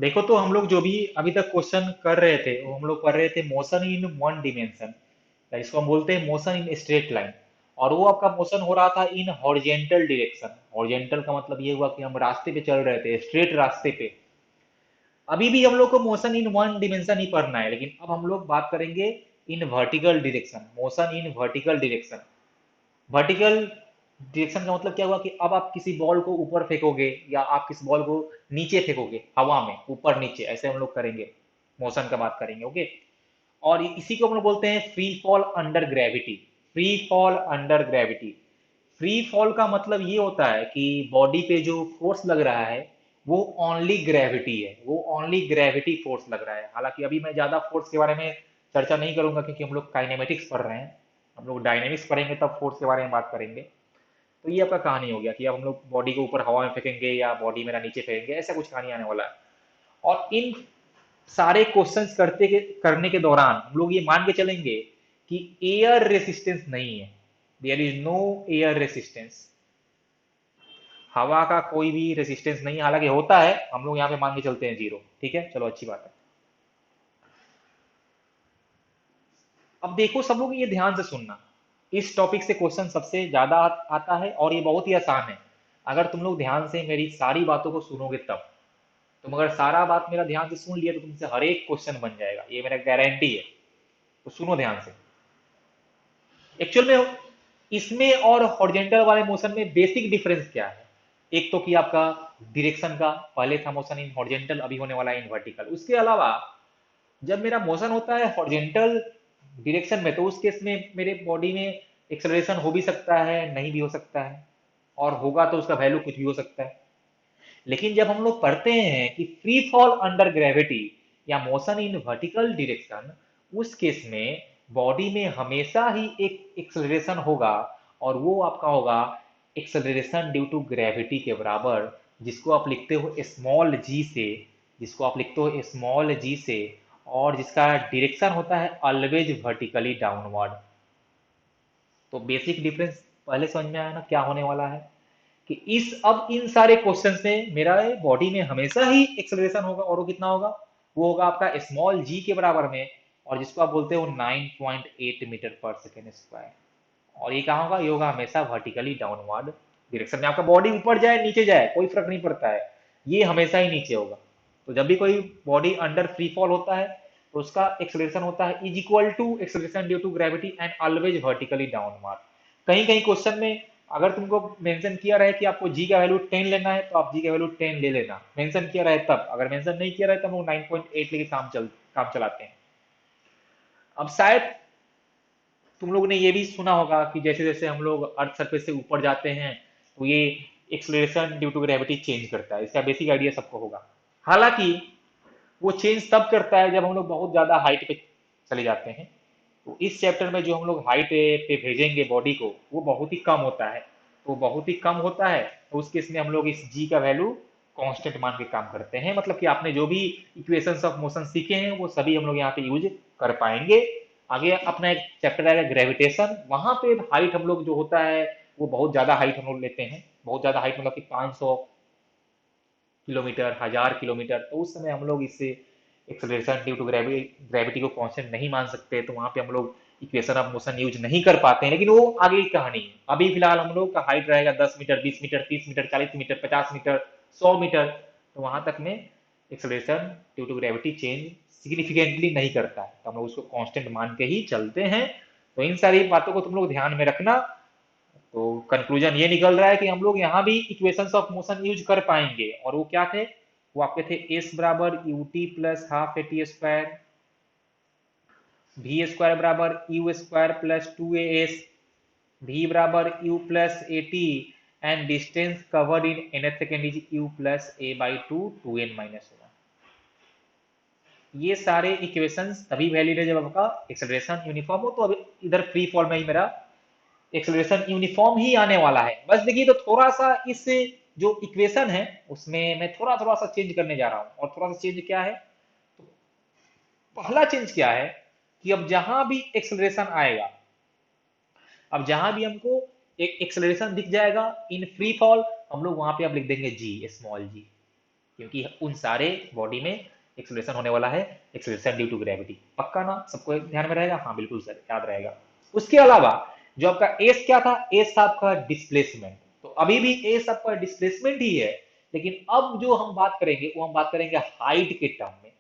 देखो तो हम लोग जो भी अभी तक क्वेश्चन कर रहे थे वो हम लोग कर रहे थे मोशन इन वन डिमेंशन, इसको हम बोलते हैं मोशन इन स्ट्रेट लाइन। और वो आपका मोशन हो रहा था इन हॉरिजेंटल डायरेक्शन। हॉरिजेंटल का मतलब ये हुआ कि हम रास्ते पे चल रहे थे, स्ट्रेट रास्ते पे। अभी भी हम लोग को मोशन इन वन डिमेंशन ही पढ़ना है, लेकिन अब हम लोग बात करेंगे in vertical direction, motion in vertical direction. Vertical direction का मतलब क्या हुआ कि अब आप किसी बॉल को ऊपर फेंकोगे या आप किसी बॉल को नीचे फेंकोगे, हवा में ऊपर नीचे, ऐसे हम लोग करेंगे, मोशन का बात करेंगे। ओके। और इसी को हम लोग बोलते हैं free fall under gravity. Free fall under gravity. Free fall का मतलब ये होता है कि बॉडी पे जो फोर्स लग रहा है वो ओनली ग्रेविटी है, वो ओनली ग्रेविटी फोर्स लग रहा है। हालांकि अभी मैं ज्यादा फोर्स के बारे में चर्चा नहीं करूंगा क्योंकि हम लोग काइनेमेटिक्स पढ़ रहे हैं। हम लोग डायनेमिक्स पढ़ेंगे तब फोर्स के बारे में बात करेंगे। तो ये आपका कहानी हो गया कि अब हम लोग बॉडी को ऊपर हवा में फेंकेंगे या बॉडी मेरा नीचे फेंकेंगे, ऐसा कुछ कहानी आने वाला है। और इन सारे क्वेश्चंस करने के दौरान हम लोग ये मान के चलेंगे कि एयर रेसिस्टेंस नहीं है। There is no air resistance. हवा का कोई भी रेसिस्टेंस नहीं है, हालांकि होता है, हम लोग यहाँ पे मान के चलते हैं जीरो। ठीक है, चलो अच्छी बात है। अब देखो सब लोग ये ध्यान से सुनना, इस टॉपिक से क्वेश्चन सबसे ज्यादा आता है और ये बहुत ही आसान है। अगर तुम लोग ध्यान से मेरी सारी बातों को सुनोगे तब, तुम अगर सारा बात मेरा ध्यान से सुन लिया तो तुमसे हर एक क्वेश्चन बन जाएगा, ये मेरा गारंटी है। तो सुनो ध्यान से। एक्चुअल में इसमें और हॉरिजॉन्टल वाले मोशन में बेसिक डिफरेंस क्या है? एक तो कि आपका डायरेक्शन का, पहले था मोशन इन हॉरिजॉन्टल, अभी होने वाला है इन वर्टिकल। उसके अलावा जब मेरा मोशन होता है हॉरिजॉन्टल डायरेक्शन में तो उस केस में मेरे बॉडी में एक्सेलरेशन हो भी सकता है, नहीं भी हो सकता है, और होगा तो उसका वैल्यू कुछ भी हो सकता है। लेकिन जब हम लोग पढ़ते हैं कि फ्री फॉल अंडर ग्रेविटी या मोशन इन वर्टिकल डायरेक्शन, उस केस में बॉडी में हमेशा ही एक एक्सेलरेशन होगा, और वो आपका होगा एक्सेलरेशन ड्यू टू ग्रेविटी के बराबर, जिसको आप लिखते हो स्मॉल जी से, जिसको आप लिखते हो स्मॉल जी से, और जिसका डायरेक्शन होता है ऑलवेज वर्टिकली डाउनवर्ड। तो बेसिक डिफरेंस पहले समझ में आया ना क्या होने वाला है? कि इस अब इन सारे क्वेश्चन से मेरा बॉडी में हमेशा ही एक्सेलरेशन होगा, और वो कितना होगा? वो होगा आपका स्मॉल जी के बराबर में, और जिसको आप बोलते हो 9.8 मीटर पर सेकेंड स्क्वायर। और ये कहाँ होगा? ये होगा हमेशा वर्टिकली डाउनवर्ड डायरेक्शन में। आपका बॉडी ऊपर जाए नीचे जाए कोई फर्क नहीं पड़ता है, ये हमेशा ही नीचे होगा। तो जब भी कोई बॉडी अंडर फ्री फॉल होता है तो उसका एक्सेलरेशन होता है is equal to acceleration due to gravity and always vertically downward. कहीं कहीं क्वेश्चन में अगर तुमको मेंशन किया रहे कि आपको जी का वैल्यू 10 लेना है तो आप जी का वैल्यू 10 ले लेना, मेंशन किया रहे तब। अगर मेंशन नहीं किया रहे तो हम लोग 9.8 लेके काम चलाते हैं। अब शायद तुम लोग ने ये भी सुना होगा कि जैसे जैसे हम लोग अर्थ सरफेस से ऊपर जाते हैं तो ये acceleration due to gravity change करता है, इसका बेसिक आइडिया सबको होगा। हालांकि वो चेंज तब करता है जब हम लोग बहुत ज्यादा हाइट पे चले जाते हैं। तो इस चैप्टर में जो हम लोग हाइट पे भेजेंगे बॉडी को वो बहुत ही कम होता है। तो बहुत ही कम होता है, तो उस केस में हम लोग इस जी का वैल्यू कांस्टेंट मान के काम करते हैं। मतलब कि आपने जो भी इक्वेशंस ऑफ मोशन सीखे हैं वो सभी हम लोग यहाँ पे यूज कर पाएंगे। आगे अपना एक चैप्टर आएगा ग्रेविटेशन, वहां पे हाइट हम लोग जो होता है वो बहुत ज्यादा हाइट हम लोग लेते हैं। बहुत ज्यादा हाइट मतलब कि 500 किलोमीटर, 1000 किलोमीटर। तो उस समय हम लोग इससे एक्सेलरेशन ड्यू टू ग्रेविटी को कांस्टेंट नहीं मान सकते, तो वहां पे हम लोग इक्वेशन ऑफ मोशन यूज नहीं कर पाते हैं। लेकिन वो आगे की कहानी है। अभी फिलहाल हम लोग का हाइट रहेगा 10 metre, 20 metre, 30 metre, 40 metre, 50 metre, 100 metre. तो वहां तक में acceleration due to gravity change significantly नहीं करता है, तो हम लोग उसको कांस्टेंट मान के ही चलते हैं। तो इन सारी बातों को तुम लोग ध्यान में रखना। तो कंक्लूजन ये निकल रहा है कि हम लोग यहाँ भी इक्वेशंस ऑफ मोशन यूज कर पाएंगे, और वो क्या थे? वो आपके थे एस बराबर u t plus half a t square, v square बराबर u square plus 2as, v बराबर u plus a t, and distance covered in nth second is u plus a by two, 2n-1। ये सारे equations तभी valid है जब आपका acceleration uniform हो। तो अभी इधर फ्री फॉल में ही मेरा एक्सेलरेशन यूनिफॉर्म ही आने वाला है। बस देखिए, तो थोड़ा सा इस जो इक्वेशन है उसमें मैं थोड़ा थोड़ा सा चेंज करने जा रहा हूं। और थोड़ा सा चेंज क्या है? तो पहला चेंज क्या है कि अब जहां भी एक्सेलरेशन आएगा, अब जहां भी हमको एक एक्सेलरेशन दिख जाएगा इन फ्री फॉल, हम लोग वहां पे अब लिख देंगे जी, स्मॉल जी। क्योंकि उन सारे बॉडी में एक्सेलरेशन होने वाला है, एक्सेलरेशन ड्यू टू ग्रेविटी। पक्का ना, सबको ध्यान में रहेगा? हाँ बिल्कुल सर, याद रहेगा। उसके अलावा जो आपका एस क्या था, एस था आपका डिस्प्लेसमेंट। तो अभी भी एस आपका डिस्प्लेसमेंट ही है, लेकिन अब जो हम बात करेंगे वो हम बात करेंगे हाइट के टर्म में।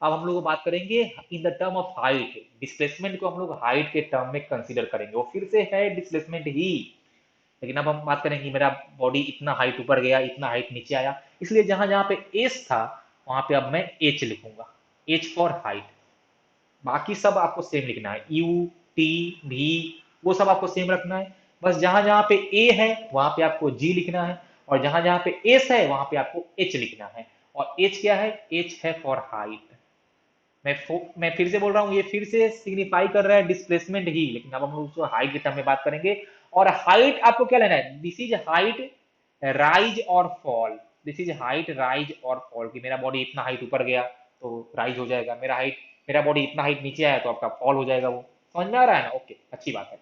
अब हम लोग बात करेंगे in the term of height. Displacement को हम लोग हाइट के टर्म में कंसीडर करेंगे, वो फिर से है डिस्प्लेसमेंट ही, लेकिन अब हम बात करेंगे मेरा बॉडी इतना हाइट ऊपर गया, इतना हाइट नीचे आया, इसलिए जहां जहां पे एस था वहां पे अब मैं एच लिखूंगा, एच फॉर हाइट। बाकी सब आपको सेम लिखना है, यू, टी, भी, वो सब आपको सेम रखना है। बस जहां जहां पे ए है वहां पे आपको जी लिखना है, और जहां जहां पे एस है वहां पे आपको एच लिखना है। और एच क्या है? एच है फॉर हाइट। मैं फिर से बोल रहा हूँ, ये फिर से सिग्निफाई कर रहा है डिस्प्लेसमेंट ही, लेकिन अब हम लोग उसको हाइट के टर्म में बात करेंगे। और हाइट आपको क्या लेना है? दिस इज हाइट राइज और fall. This is height rise और फॉल, कि मेरा बॉडी इतना हाइट ऊपर गया तो राइज हो जाएगा, मेरा बॉडी इतना हाइट नीचे आया तो आपका फॉल हो जाएगा। वो समझ में आ रहा है ना? ओके, अच्छी बात है।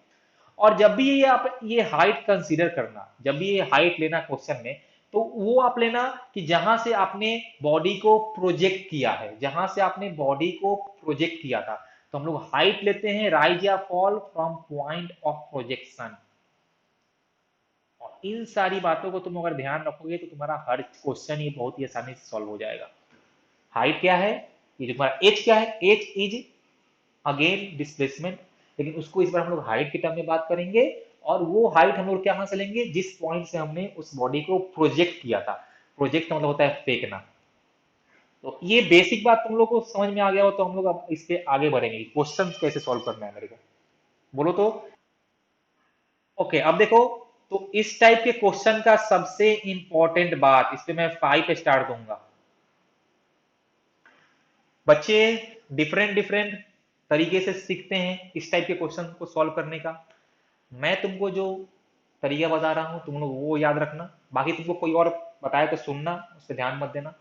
और जब भी ये आप ये हाइट कंसीडर करना, जब भी ये हाइट लेना क्वेश्चन में, तो वो आप लेना कि जहां से आपने बॉडी को प्रोजेक्ट किया है, जहां से आपने बॉडी को प्रोजेक्ट किया था। तो हम लोग हाइट लेते हैं राइज या fall from point of projection. और इन सारी बातों को तुम अगर ध्यान रखोगे तो तुम्हारा हर क्वेश्चन ये बहुत ही आसानी से सॉल्व हो जाएगा। हाइट क्या है? ये जो तुम्हारा एच क्या है? एच इज अगेन डिस्प्लेसमेंट, लेकिन उसको इस बार हम लोग हाइट के टर्म में बात करेंगे। और वो हाइट हम लोग क्या से लेंगे? जिस पॉइंट से हमने उस बॉडी को प्रोजेक्ट किया था। प्रोजेक्ट का मतलब होता है फेंकना। तो ये बेसिक बात तुम लोग को समझ में आ गया हो, तो हम लोग अब इस पे आगे बढ़ेंगे, क्वेश्चन कैसे सॉल्व करना है मेरे को, बोलो तो। ओके, अब देखो, तो इस टाइप के क्वेश्चन का सबसे इंपॉर्टेंट बात, इस पे मैं 5 स्टार दूंगा। बच्चे डिफरेंट डिफरेंट तरीके से सीखते हैं इस टाइप के क्वेश्चन को सॉल्व करने का। मैं तुमको जो तरीका बता रहा हूं तुम लोग वो याद रखना, बाकी तुमको कोई और बताए तो सुनना, उस पर ध्यान मत देना।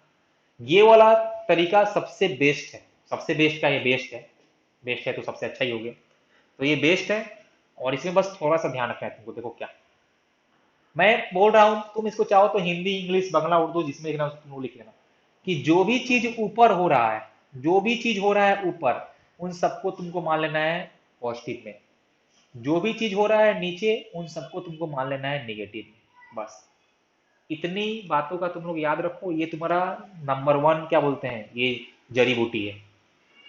ये वाला तरीका सबसे बेस्ट है, सबसे बेस्ट का ये बेस्ट है। बेस्ट है तो सबसे अच्छा ही हो गया, तो ये बेस्ट है। और इसमें बस थोड़ा सा ध्यान रखना है तुमको। देखो क्या मैं बोल रहा हूं, तुम इसको चाहो तो हिंदी, इंग्लिश, बांग्ला, उर्दू जिसमें लिखना तुम लोग लिख लेना, कि जो भी चीज ऊपर हो रहा है, जो भी चीज हो रहा है ऊपर, उन सबको तुमको मान लेना है पॉजिटिव में। जो भी चीज हो रहा है नीचे, उन सबको तुमको मान लेना है नेगेटिव में। बस इतनी बातों का तुम लोग याद रखो, ये तुम्हारा नंबर 1 क्या बोलते हैं, ये जड़ी बूटी है।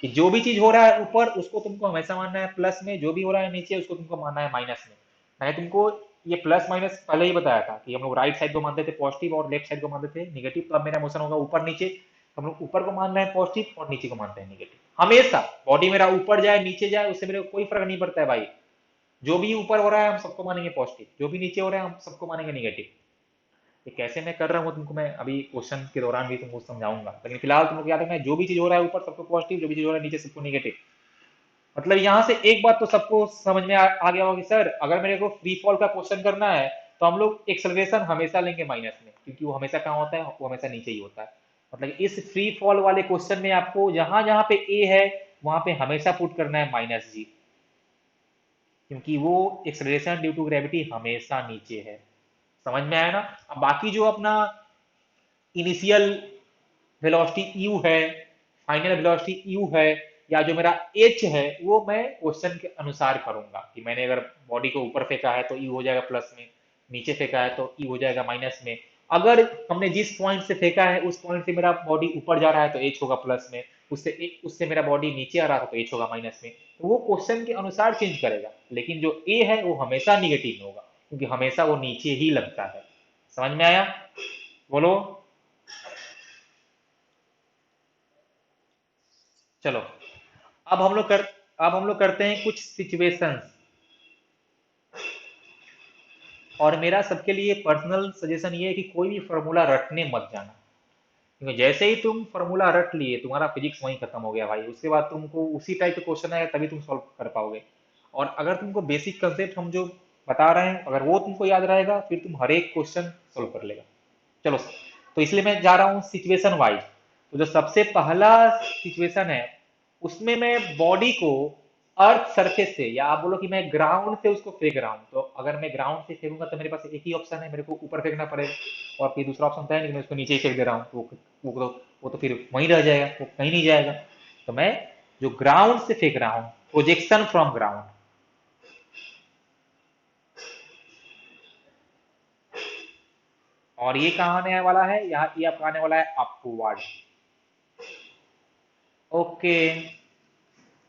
कि जो भी चीज हो रहा है ऊपर उसको तुमको हमेशा मानना है प्लस में, जो भी हो रहा है नीचे उसको तुमको मानना है माइनस में। मैंने तुमको ये प्लस माइनस पहले ही बताया था कि हम लोग राइट साइड को मानते थे पॉजिटिव और लेफ्ट साइड को मानते थे निगेटिव। तो अब मेरा मोशन होगा ऊपर नीचे, हम लोग ऊपर को मान रहे हैं पॉजिटिव और नीचे को मानते हैं निगेटिव। हमेशा बॉडी मेरा ऊपर जाए नीचे जाए उससे मेरे को कोई फर्क नहीं पड़ता है भाई। जो भी ऊपर हो रहा है हम सबको मानेंगे पॉजिटिव, जो भी नीचे हो रहा है हम सबको मानेंगे निगेटिव। ये कैसे मैं कर रहा हूँ तुमको मैं अभी क्वेश्चन के दौरान भी तुमको समझाऊंगा, लेकिन फिलहाल तुमको याद रखना है जो भी चीज हो रहा है ऊपर सबको पॉजिटिव, जो भी चीज हो रहा है नीचे सबको निगेटिव। मतलब यहाँ से एक बात तो सबको समझ में आ गया होगा कि सर अगर मेरे को फ्री फॉल का क्वेश्चन करना है तो हम लोग एक्सेलरेशन हमेशा लेंगे माइनस में, क्योंकि वो हमेशा कहाँ होता है? वो हमेशा नीचे ही होता है। मतलब इस फ्री फॉल वाले क्वेश्चन में आपको जहां जहां पे ए है वहां पे हमेशा पुट करना है माइनस जी, क्योंकि वो एक्सेलरेशन ड्यू टू ग्रेविटी हमेशा नीचे है। समझ में आया ना? अब बाकी जो अपना इनिशियल वेलोसिटी यू है, फाइनल वेलोसिटी यू है, या जो मेरा एच है, वो मैं क्वेश्चन के अनुसार करूंगा। कि मैंने अगर बॉडी को ऊपर फेंका है तो यू हो जाएगा प्लस में, नीचे फेंका है तो यू हो जाएगा माइनस में। अगर हमने जिस पॉइंट से फेंका है उस पॉइंट से मेरा बॉडी ऊपर जा रहा है तो एच होगा प्लस में, उससे मेरा बॉडी नीचे आ रहा था तो एच होगा माइनस में। तो वो क्वेश्चन के अनुसार चेंज करेगा, लेकिन जो ए है वो हमेशा निगेटिव में होगा, क्योंकि हमेशा वो नीचे ही लगता है। समझ में आया? बोलो। चलो, अब हम लोग करते हैं कुछ सिचुएशंस। और मेरा सबके लिए पर्सनल सजेशन ये है कि कोई भी फॉर्मूला रटने मत जाना, क्योंकि जैसे ही तुम फॉर्मूला रट लिए तुम्हारा फिजिक्स वहीं खत्म हो गया भाई। उसके बाद तुमको उसी टाइप के क्वेश्चन आएगा तभी तुम सॉल्व कर पाओगे। और अगर तुमको बेसिक कंसेप्ट हम जो बता रहे हैं अगर वो तुमको याद रहेगा फिर तुम हर एक क्वेश्चन सोल्व कर लेगा। चलो, तो इसलिए मैं जा रहा हूँ सिचुएशन वाइज। तो जो सबसे पहला सिचुएशन है उसमें मैं बॉडी को अर्थ सरफेस से, या आप बोलो कि मैं ग्राउंड से उसको फेंक रहा हूं। तो अगर मैं ग्राउंड से फेंकूंगा तो मेरे पास एक ही ऑप्शन है, मेरे को ऊपर फेंकना पड़ेगा। और कोई दूसरा ऑप्शन था नहीं कि मैं उसको नीचे ही फेंक दे रहा हूँ, तो वो तो फिर वहीं रह जाएगा, वो कहीं नहीं जाएगा। तो मैं जो ग्राउंड से फेंक रहा हूँ, प्रोजेक्शन फ्रॉम ग्राउंड। और ये कहाँ आने वाला है, यहाँ ये आपका आने वाला है अपवर्ड। ओके,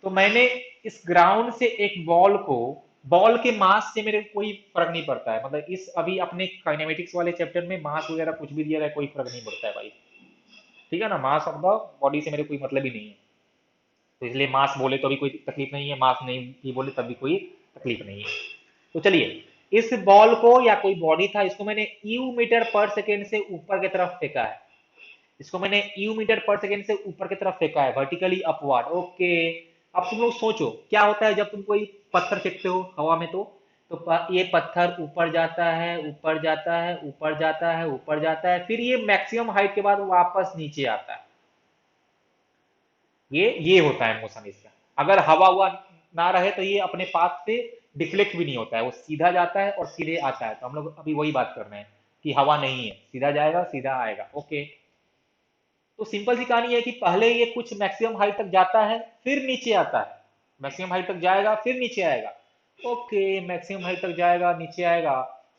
तो मैंने इस ग्राउंड से एक बॉल को, बॉल के मास से मेरे को कोई फर्क नहीं पड़ता है, मतलब इस अभी अपने काइनेमेटिक्स वाले चैप्टर में मास वगैरह कुछ भी दिया रहा है, कोई फर्क नहीं पड़ता है भाई। ठीक है ना, मास ऑफ द बॉडी से मेरे कोई मतलब ही नहीं है। तो इसलिए मास बोले तो भी कोई तकलीफ नहीं है, मास नहीं भी बोले तब भी कोई तकलीफ नहीं है। तो चलिए, इस बॉल को या कोई बॉडी था, इसको मैंने यू मीटर पर सेकेंड से ऊपर की तरफ फेंका है। इसको मैंने यू मीटर पर सेकेंड से ऊपर की तरफ फेंका है, वर्टिकली अपवर्ड। ओके, अब तुम लोग सोचो क्या होता है जब तुम कोई पत्थर फेंकते हो हवा में, तो ये पत्थर ऊपर जाता है, ऊपर जाता है, ऊपर जाता है, ऊपर जाता है, फिर ये मैक्सिमम हाइट के बाद वापस नीचे आता है। ये होता है मोशन इसका। अगर हवा हुआ ना रहे तो ये अपने पाथ से डिफ्लेक्ट भी नहीं होता है, वो सीधा जाता है और सीधे आता है। तो हम लोग अभी वही बात कर रहे हैं कि हवा नहीं है, सीधा जाएगा सीधा आएगा। ओके, तो सिंपल सी कहानी है कि पहले ये कुछ मैक्सिमम हाइट तक जाता है, फिर नीचे आता है। मैक्सिमम हाइट तक जाएगा फिर नीचे आएगा। ओके, मैक्सिमम हाइट तक जाएगा नीचे आएगा।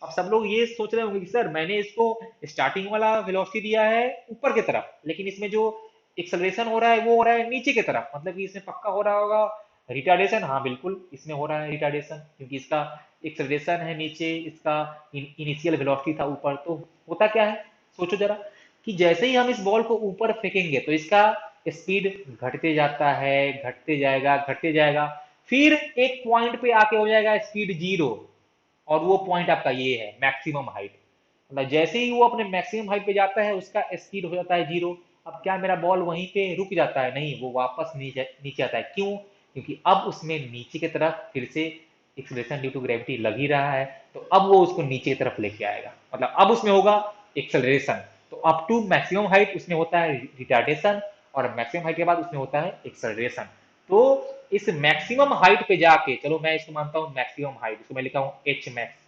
अब सब लोग ये सोच रहे होंगे कि सर मैंने इसको स्टार्टिंग वाला वेलोसिटी दिया है ऊपर की तरफ, लेकिन इसमें जो एक्सेलरेशन हो रहा है वो हो रहा है नीचे की तरफ, मतलब कि इसमें पक्का हो रहा होगा रिटार्डेशन। हाँ बिल्कुल, इसमें हो रहा है रिटार्डेशन, क्योंकि इसका एक्सेलरेशन है नीचे, इसका इनिशियल वेलोसिटी था ऊपर। तो होता क्या है, सोचो जरा, कि जैसे ही हम इस बॉल को ऊपर फेंकेंगे तो इसका स्पीड घटते जाता है, घटते जाएगा, घटते जाएगा, फिर एक पॉइंट पे आके हो जाएगा स्पीड जीरो। और वो पॉइंट आपका ये है मैक्सिमम हाइट। मतलब जैसे ही वो अपने मैक्सिमम हाइट पे जाता है उसका स्पीड हो जाता है जीरो। अब क्या मेरा बॉल वहीं पे रुक जाता है? नहीं, वो वापस नीचे नीचे आता है। क्यों? क्योंकि अब उसमें नीचे की तरफ फिर से एक्सेलरेशन ड्यू टू ग्रेविटी लग ही रहा है, तो अब वो उसको नीचे की तरफ लेके आएगा, मतलब अब उसमें होगा एक्सेलरेशन। तो अप टू मैक्सिमम हाइट उसमें होता है रिटार्डेशन, और मैक्सिमम हाइट के बाद उसमें होता है एक्सेलरेशन। तो इस मैक्सिमम हाइट पे जाके, चलो मैं इसको मानता हूँ मैक्सिमम हाइट, इसको मैं लिखा हूँ एच मैक्स।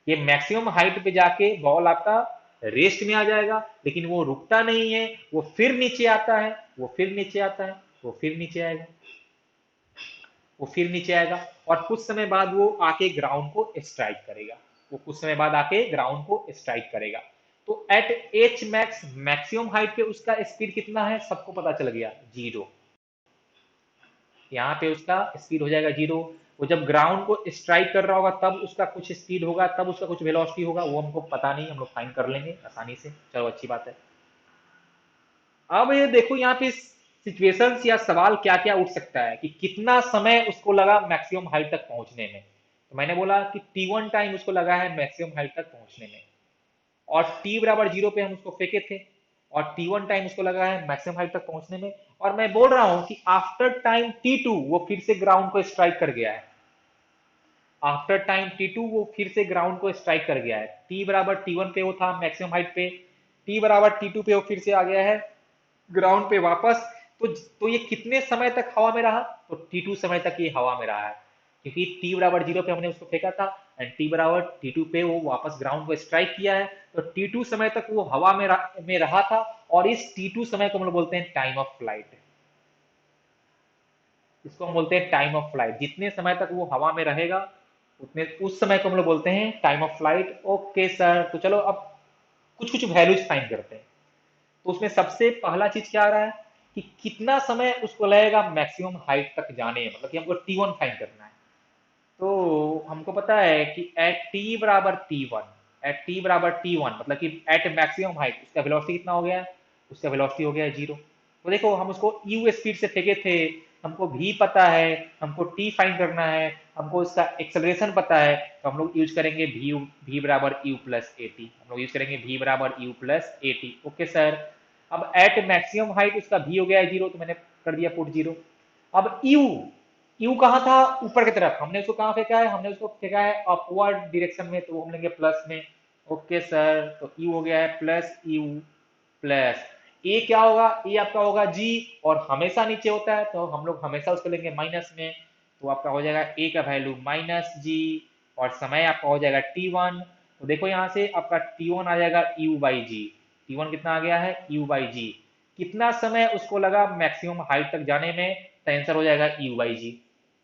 ये मैक्सिमम हाइट पे जाके बॉल आपका रेस्ट में आ जाएगा, लेकिन वो रुकता नहीं है, वो फिर नीचे आता है, वो फिर नीचे आता है, वो फिर नीचे आएगा, वो फिर नीचे आएगा, और कुछ समय बाद वो आके ग्राउंड को स्ट्राइक करेगा। वो कुछ समय बाद आके ग्राउंड को स्ट्राइक करेगा। तो at h max, maximum height पे उसका स्पीड कितना है सबको पता चल गया, जीरो। यहाँ पे उसका स्पीड हो जाएगा जीरो। वो जब ग्राउंड को स्ट्राइक कर रहा होगा तब उसका कुछ स्पीड होगा, तब उसका कुछ वेलोसिटी होगा, वो हमको पता नहीं, हम लोग फाइंड कर लेंगे आसानी से। चलो अच्छी बात है। अब ये देखो यहाँ पे सिचुएशंस या सवाल क्या क्या उठ सकता है कि कितना समय उसको लगा मैक्सिमम हाइट तक पहुंचने में। तो मैंने बोला कि T1 टाइम उसको लगा है मैक्सिमम हाइट तक पहुंचने में, और t बराबर जीरो पे हम उसको फेंके थे, और T1 टाइम उसको लगा है मैक्सिमम हाइट तक पहुंचने में। और मैं बोल रहा हूं कि आफ्टर टाइम T2 वो फिर से ग्राउंड को स्ट्राइक कर गया है। आफ्टर टाइम T2 वो फिर से ग्राउंड को स्ट्राइक कर गया है। T बराबर T1 पे वो था मैक्सिमम हाइट पे, T बराबर T2 पे वो फिर से आ गया है ग्राउंड पे वापस। तो ये कितने समय तक हवा में रहा? तो T2 समय तक ये हवा में रहा है, क्योंकि T बराबर जीरो पे हमने उसको फेंका था, एंड T बराबर T2 पे वो वापस ग्राउंड को स्ट्राइक किया है। तो T2 समय तक वो हवा में रहा था, और इस T2 समय को हम लोग बोलते हैं टाइम ऑफ फ्लाइट। इसको हम बोलते हैं टाइम ऑफ फ्लाइट। जितने समय तक वो हवा में रहेगा उतने, उस समय को हम लोग बोलते हैं time of flight. Okay sir, तो चलो अब कुछ कुछ वैल्यूज फाइंड करते हैं। तो उसमें सबसे पहला चीज क्या आ रहा है कि कितना समय उसको लगेगा मैक्सिमम हाइट तक जाने में, मतलब कि हमको T1 फाइंड करना है। तो हमको पता है कि एट टी बराबर T1, एट टी बराबर T1 मतलब कि एट मैक्सिमम हाइट उसका वेलोसिटी कितना हो गया है? उसका वेलोसिटी हो गया है जीरो। तो देखो हम उसको यू स्पीड से फेंके थे, हमको भी पता है, हमको टी फाइंड करना है, हमको इसका एक्सेलरेशन पता है, तो हम लोग यूज करेंगे भी बराबर यू प्लस ए टी। हम लोग यूज करेंगे भी बराबर u plus a T. Okay sir, अब एट मैक्सिमम हाइट उसका भी हो गया है जीरो, तो मैंने कर दिया पुट जीरो। अब यू, यू कहाँ था? ऊपर की तरफ। हमने उसको कहाँ फेंका है? हमने उसको फेंका है अपवर्ड डायरेक्शन में, तो वो हम लेंगे प्लस में। ओके सर, तो यू हो गया है प्लस यू प्लस ए। क्या होगा? ए आपका होगा जी, और हमेशा नीचे होता है तो हम लोग हमेशा उसको लेंगे माइनस में। तो आपका हो जाएगा ए का वैल्यू माइनस जी, और समय आपका हो जाएगा T1। तो देखो यहाँ से आपका T1 आ जाएगा U बाई जी। T1 कितना आ गया है, U बाई जी। कितना समय उसको लगा मैक्सिमम हाइट तक जाने में, तो आंसर हो जाएगा U बाई जी।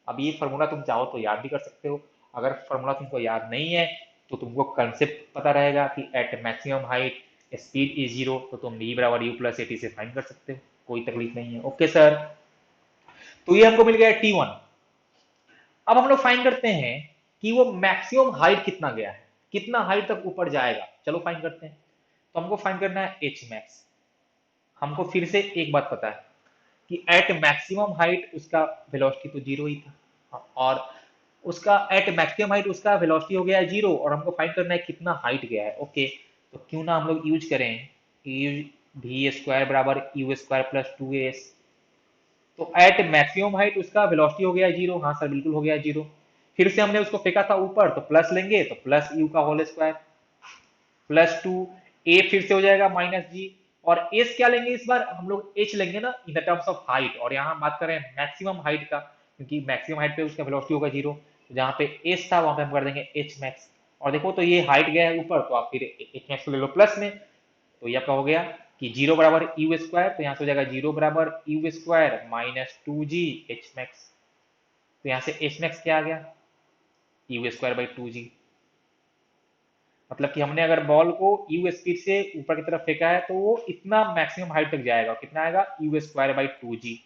अब ये फॉर्मूला तुम चाहो तो याद भी कर सकते हो, अगर फॉर्मूला तुमको याद नहीं है तो तुमको कंसेप्ट पता रहेगा कि at maximum height speed is zero, तो तुम v बराबर u प्लस एटी से फाइंड कर सकते हो, कोई तकलीफ नहीं है। ओके सर, तो ये हमको मिल गया T1। अब हम लोग फाइंड करते हैं कि वो मैक्सिमम हाइट कितना गया है, कितना हाइट तक ऊपर जाएगा। चलो फाइंड करते हैं। तो हमको फाइंड करना है एच मैक्स। हमको फिर से एक बात पता है कि एट मैक्सिमम हाइट उसका वेलोसिटी तो जीरो ही था, और उसका एट मैक्सिमम हाइट उसका वेलोसिटी हो गया है जीरो, और हमको फाइंड करना है कितना हाइट गया है। ओके, तो क्यों ना हम लोग यूज करें यूज वी स्क्वायर बराबर u square plus to S. तो एट मैक्सिमम हाइट उसका वेलोसिटी हो गया जीरो, हाँ सर बिल्कुल हो गया जीरो। फिर से हमने उसको फेंका था ऊपर, तो प्लस लेंगे, तो प्लस यू का होल स्क्वायर प्लस टू, ए फिर से हो जाएगा माइनस जी, और एस क्या लेंगे इस बार हम लोग, एच लेंगे ना in the terms of height, और यहाँ बात करें मैक्सिमम हाइट का, क्योंकि मैक्सिमम हाइट पे उसका वेलोसिटी होगा जीरो, तो जहाँ पे एस था वहां पे हम कर देंगे एच मैक्स। और देखो तो ये हाइट गया है ऊपर, तो आप फिर एच मैक्स को ले लो प्लस में, तो ये आपका हो गया कि जीरो बराबर यू स्क्वायर, तो यहाँ से हो जाएगा जीरो बराबर u square minus two g H max. तो यहाँ से एच मैक्स क्या आ गया, यू स्क्वायर बाई टू जी। मतलब कि हमने अगर बॉल को यू स्पीड से ऊपर की तरफ फेंका है तो वो इतना मैक्सिमम हाइट तक जाएगा, कितना आएगा, यू स्क्वायर बाई टू जी।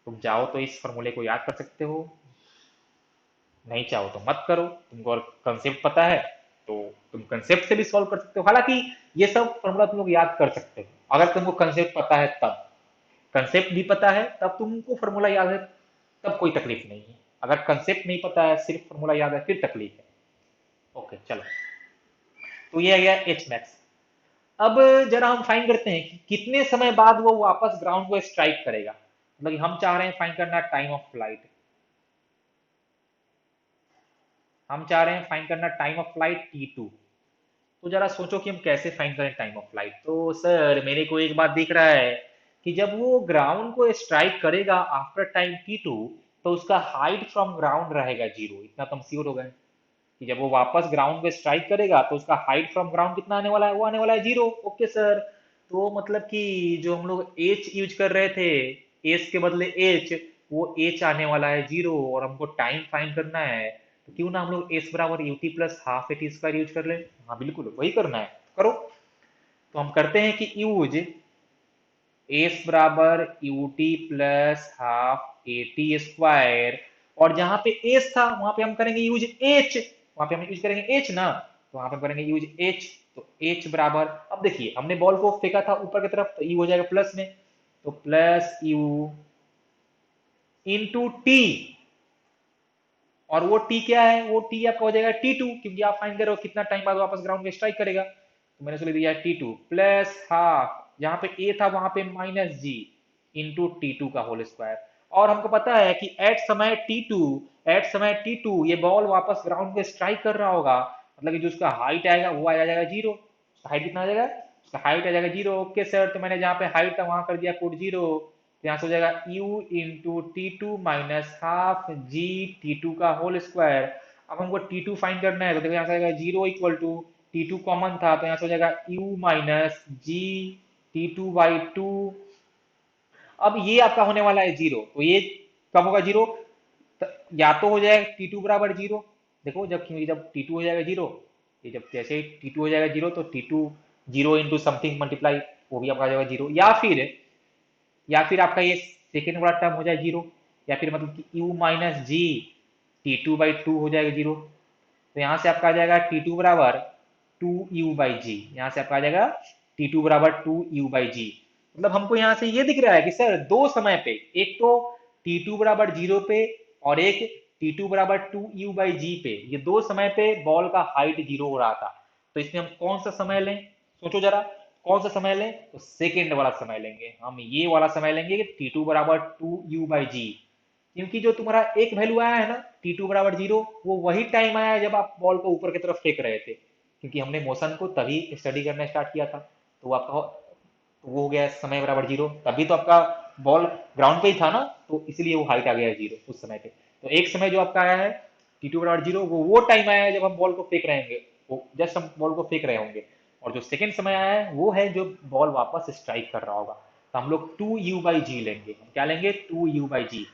तुम चाहो तो इस फॉर्मूले को याद कर सकते हो, नहीं चाहो तो मत करो। तुमको और कंसेप्ट पता है तो तुम कंसेप्ट से भी सॉल्व कर सकते हो। हालांकि ये सब फॉर्मूला तुम लोग याद कर सकते हो अगर तुमको कंसेप्ट पता है तब, कंसेप्ट भी पता है तब तुमको फॉर्मूला याद है, तब कोई तकलीफ नहीं है। अगर कंसेप्ट नहीं पता है सिर्फ फॉर्मूला याद है फिर तकलीफ है। ओके चलो, तो ये आ गया एच मैक्स। अब जरा हम फाइंड करते हैं कि कितने समय बाद वो वापस ग्राउंड को स्ट्राइक करेगा। मतलब कि हम चाह रहे हैं फाइंड करना टाइम ऑफ फ्लाइट, हम चाह रहे हैं फाइंड करना टाइम ऑफ फ्लाइट T2। तो जरा सोचो कि हम कैसे फाइंड करें टाइम ऑफ फ्लाइट। तो सर मेरे को एक बात दिख रहा है कि जब वो ग्राउंड को स्ट्राइक करेगा आफ्टर टाइम T2, तो उसका हाइट फ्रॉम ग्राउंड रहेगा जीरो। इतना तो हम श्योर हो गए कि जब वो वापस ग्राउंड पे स्ट्राइक करेगा तो उसका हाइट फ्रॉम ग्राउंड कितना आने वाला है, वो आने वाला है जीरो। ओके सर, तो मतलब कि जो हम लोग एच यूज कर रहे थे, एस के बदले एच, वो एच आने वाला है जीरो, और हमको टाइम फाइंड करना है, तो क्यों ना हम लोग एस बराबर UT plus half a t square use कर ले। हाँ बिल्कुल वही करना है, करो। तो हम करते हैं कि यूज एस बराबर u t plus half a t square, और जहां पे एस था वहां पे हम करेंगे यूज एच, वहां पे हम यूज करेंगे एच ना, तो वहां पे हम करेंगे यूज एच। तो एच बराबर, अब देखिए हमने बॉल को फेंका था ऊपर की तरफ, तो यू हो जाएगा प्लस में, तो प्लस यू इंटू टी, और वो टी क्या है, वो टी आपका हो जाएगा T2, क्योंकि आप फाइंड कर रहे हो कितना टाइम बाद वापस ग्राउंड पे स्ट्राइक करेगा, तो मैंने उसको दिया T2 प्लस हाफ, जहां पे ए था वहां पे माइनस जी इंटू T2 का होल स्क्वायर। और हमको पता है कि एट समय T2 ये बॉल वापस ग्राउंड पे स्ट्राइक कर रहा होगा, मतलब कि जो उसका हाइट आएगा वो आ जाएगा जीरो। उसका हाइट कितना आ जाएगा, उसका हाइट आ जाएगा जीरो। ओके सर, तो मैंने जहाँ पे हाइट था वहां कर दिया कोड जीरो, तो यहाँ से हो जाएगा u into t two minus half g t two का होल स्क्वायर। अब हमको T2 फाइंड करना है, तो देखो यहाँ से आएगा zero equal to T2 common था, तो यहाँ से हो जाएगा u minus g T2 by two. अब ये आपका होने वाला है जीरो, तो ये कब होगा जीरो, या तो हो जाएगा T2 बराबर जीरो। देखो जब, क्योंकि जब T2 हो जाएगा जीरो, ये जब जैसे ही T2 हो जाएगा जीरो, तो T2 zero into something multiply, वो भी आपका आ जाएगा जीरो। या फिर आपका ये सेकेंड वाला टर्म हो जाए जीरो, या फिर मतलब कि u minus g T2 by two हो जाएगा जीरो। तो यहाँ से आपका आ जाएगा T2 बराबर टू यू बाई जी, यहाँ से आपका आ जाएगा T2 बराबर टू यू बाई जी। मतलब हमको यहाँ से ये दिख रहा है कि सर दो समय पे, एक तो T2 बराबर जीरो पे, और एक T2 बराबर टू यू बाई जी पे, ये दो समय पे बॉल का हाइट जीरो हो रहा था। तो इसमें हम कौन सा समय लें, सोचो जरा, कौन सा समय लें, तो सेकेंड वाला समय लेंगे हम, ये वाला समय लेंगे कि T2 बराबर टू यू बाई जी। क्योंकि जो तुम्हारा एक वैल्यू आया है ना T2 बराबर जीरो, वो वही टाइम आया है जब आप बॉल को ऊपर की तरफ फेंक रहे थे, क्योंकि हमने मोशन को तभी स्टडी करना स्टार्ट किया था। तो वो आपका तो वो हो गया समय बराबर जीरो, तभी तो आपका बॉल ग्राउंड पे ही था ना, तो इसलिए वो हाइट आ गया है जीरो उस समय पे। तो एक समय जो आपका आया है T2 बराबर जीरो, वो टाइम आया है जब हम बॉल को फेंक रहे हैं वो जस्ट हम बॉल को फेंक रहे होंगे, और जो सेकंड समय आया है वो है जो बॉल वापस स्ट्राइक कर रहा होगा। तो हम लोग 2u/g लेंगे। हम क्या लेंगे? 2u/g।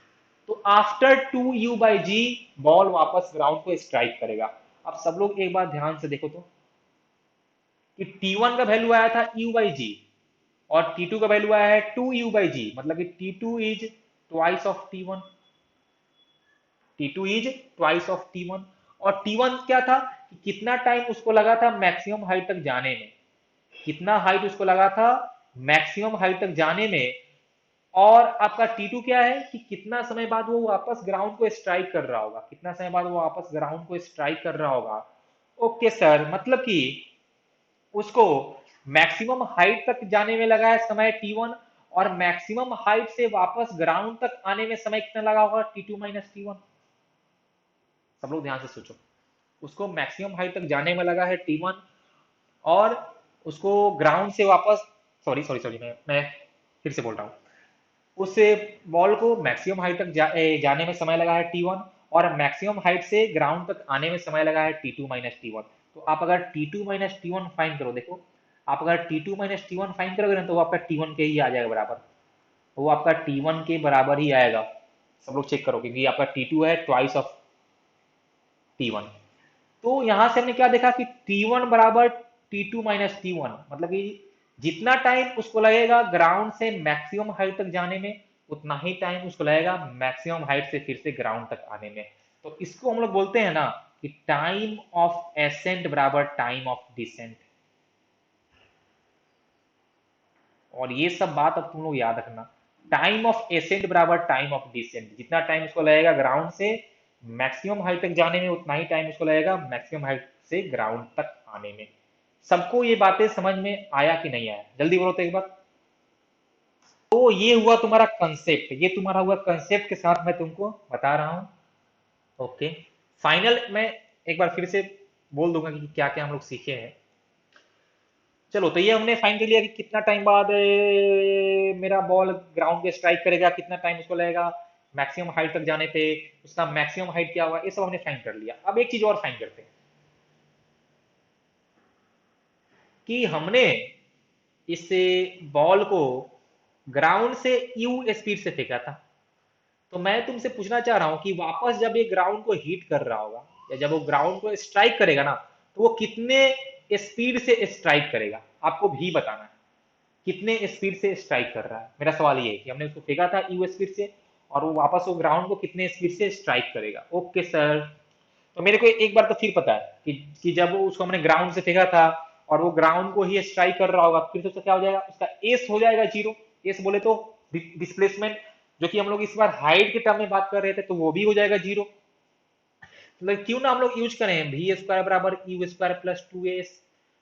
तो आफ्टर 2u/g बॉल वापस ग्राउंड को स्ट्राइक करेगा। अब सब लोग एक बार ध्यान से देखो तो, कि T1 का वैल्यू आया था u/g, और T2 का वैल्यू आया है 2u/g, मतलब कि T2 is twice of T1। T2 is twice of T1। और T1 क्या था कि कितना टाइम उसको लगा था मैक्सिमम हाइट तक जाने में, कितना हाइट उसको लगा था मैक्सिमम हाइट तक जाने में। और आपका T2 क्या है कि कितना समय बाद वो वापस ग्राउंड को स्ट्राइक कर रहा होगा, कितना समय बाद वो वापस ग्राउंड को स्ट्राइक कर रहा होगा। ओके सर, मतलब कि उसको मैक्सिमम हाइट तक जाने में लगा है समय T1, और मैक्सिमम हाइट से वापस ग्राउंड तक आने में समय कितना लगा होगा? T2 - T1। सब लोग ध्यान से सोचो, उसको मैक्सिमम हाइट तक जाने में लगा है T1, और उसको ग्राउंड से वापस, सॉरी सॉरी सॉरी, मैं फिर से बोल रहा हूँ, उस बॉल को मैक्सिमम हाइट तक जाने में समय लगा है T1, और मैक्सिमम हाइट से ग्राउंड तक आने में समय लगा है T2 - T1। तो आप अगर T2 - T1 फाइंड करो, देखो आप अगर T2 - T1 फाइंड करोगे ना, तो वो आपका T1 के ही आ जाएगा बराबर, वो आपका T1 के बराबर ही आएगा। सब लोग चेक करो, क्योंकि आपका T2 है ट्वाइस ऑफ T1। तो यहां से हमने क्या देखा कि T1 बराबर T2 - T1, मतलब कि जितना टाइम उसको लगेगा ग्राउंड से मैक्सिमम हाइट तक जाने में, उतना ही टाइम उसको लगेगा मैक्सिमम हाइट से फिर से ग्राउंड तक आने में। तो इसको हम लोग बोलते हैं ना कि टाइम ऑफ एसेंट बराबर टाइम ऑफ डिसेंट। और ये सब बात अब तुम लोग याद रखना, टाइम ऑफ एसेंट बराबर टाइम ऑफ डिसेंट। जितना टाइम उसको लगेगा ग्राउंड से मैक्सिमम हाइट तक जाने में, उतना ही टाइम उसको लगेगा मैक्सिमम हाइट से ग्राउंड तक आने में। सबको ये बातें समझ में आया कि नहीं आया? जल्दी बोलो तो एक बार। तो ये हुआ तुम्हारा कंसेप्ट, ये तुम्हारा हुआ कंसेप्ट के साथ मैं तुमको बता रहा हूँ। ओके, फाइनल मैं एक बार फिर से बोल दूंगा कि क्या क्या हम लोग सीखे हैं। चलो, तो ये हमने फाइंड कर लिया कि कितना टाइम बाद मेरा बॉल ग्राउंड पे स्ट्राइक करेगा, कितना टाइम उसको लगेगा मैक्सिमम हाइट तक जाने पे, उसका मैक्सिमम हाइट क्या होगा, ये सब हमने फाइंड कर लिया। अब एक चीज और फाइंड करते हैं कि हमने इस बॉल को ग्राउंड से यू स्पीड से फेंका था। तो मैं तुमसे पूछना चाह रहा हूं कि वापस जब ये ग्राउंड को हिट कर रहा होगा, या जब वो ग्राउंड को स्ट्राइक करेगा ना, तो वो कितने स्पीड से स्ट्राइक करेगा? आपको भी बताना है कितने स्पीड से स्ट्राइक कर रहा है। मेरा सवाल ये है कि हमने उसको फेंका था यू स्पीड से, और वो वापस वो ग्राउंड को कितने स्पीड से स्ट्राइक करेगा। ओके सर, तो मेरे को एक बार तो फिर पता है कि जब उसको हमने ग्राउंड से फेंका था और वो ग्राउंड को ही स्ट्राइक कर रहा होगा, फिर तो उसका क्या हो जाएगा? उसका एस हो जाएगा 0। एस बोले तो डिस्प्लेसमेंट, जो कि हम लोग इस बार हाइट के टर्म में बात कर रहे थे, तो वो भी हो जाएगा 0। मतलब क्यों ना हम लोग यूज करें वी स्क्वायर बराबर यू स्क्वायर प्लस 2s,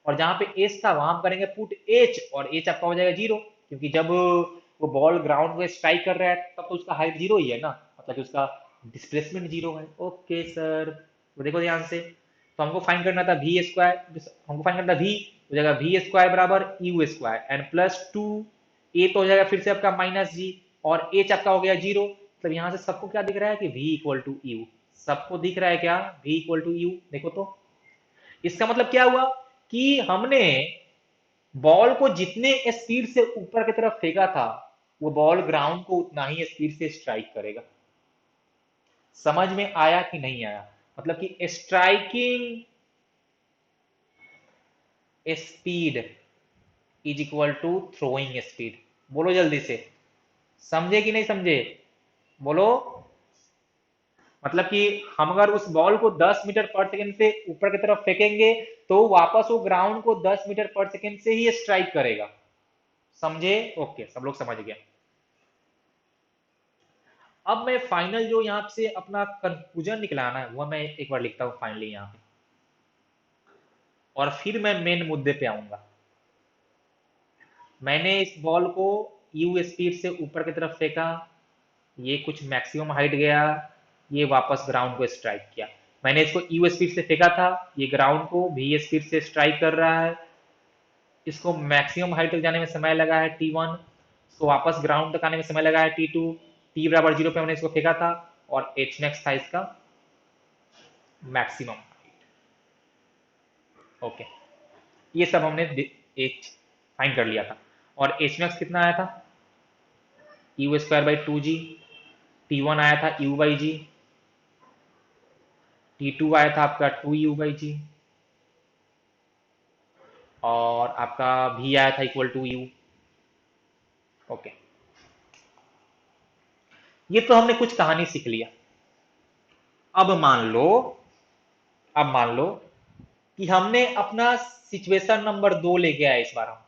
और जहां पे एस था वहां हम करेंगे पुट एच, और एच आपका हो जाएगा 0, क्योंकि जब वो बॉल ग्राउंड को स्ट्राइक कर रहा है तब तो उसका हाइट 0 ही है ना, मतलब कि उसका डिस्प्लेसमेंट 0 है। ओके सर, तो देखो ध्यान से, तो हमको फाइंड करना था वी स्क्वायर, हमको फाइंड करना था वी, हो जाएगा वी स्क्वायर बराबर यू स्क्वायर एंड प्लस 2, ए तो हो जाएगा फिर से आपका माइनस जी, और एच आपका हो गया 0। मतलब यहाँ से सबको क्या दिख रहा है कि v इक्वल टू यू, सबको दिख रहा है क्या v इक्वल टू यू? देखो तो, इसका मतलब क्या हुआ कि हमने बॉल को जितने स्पीड से ऊपर की तरफ फेंका था, वो बॉल ग्राउंड को उतना ही स्पीड से स्ट्राइक करेगा। समझ में आया कि नहीं आया? मतलब कि striking speed is equal to throwing speed. बोलो जल्दी से, समझे कि नहीं समझे? बोलो। मतलब कि हम अगर उस बॉल को 10 मीटर पर सेकंड से ऊपर की तरफ फेंकेंगे, तो वापस वो ग्राउंड को 10 मीटर पर सेकंड से ही स्ट्राइक करेगा। समझे? ओके, सब लोग समझ गया। अब मैं फाइनल जो यहाँ से अपना कंक्लूजन निकलाना है वो मैं एक बार लिखता हूँ फाइनली यहाँ पे, और फिर मैं मेन मुद्दे पे आऊंगा। मैंने इस बॉल को यू स्पीड से ऊपर की तरफ फेंका, ये कुछ मैक्सिमम हाइट गया, ये वापस ग्राउंड को स्ट्राइक किया। मैंने इसको यू स्पीड से फेंका था, ये ग्राउंड को वी स्पीड से स्ट्राइक कर रहा है। इसको मैक्सिमम हाइट तक जाने में समय लगा है T1, इसको वापस ग्राउंड तक आने में समय लगा है T2। टी बराबर 0 पे हमने इसको फेंका था, और एच मैक्स था इसका मैक्सिमम। ओके, ये सब हमने एच फाइंड कर लिया था। और एच मैक्स कितना आया था, u square by 2g। T one आया था u by g. T two आया था आपका 2u/g। और आपका भी आया था इक्वल टू यू। ओके, ये तो हमने कुछ कहानी सीख लिया। अब मान लो, अब मान लो कि हमने अपना सिचुएशन नंबर 2 लेके आए इस बार हम।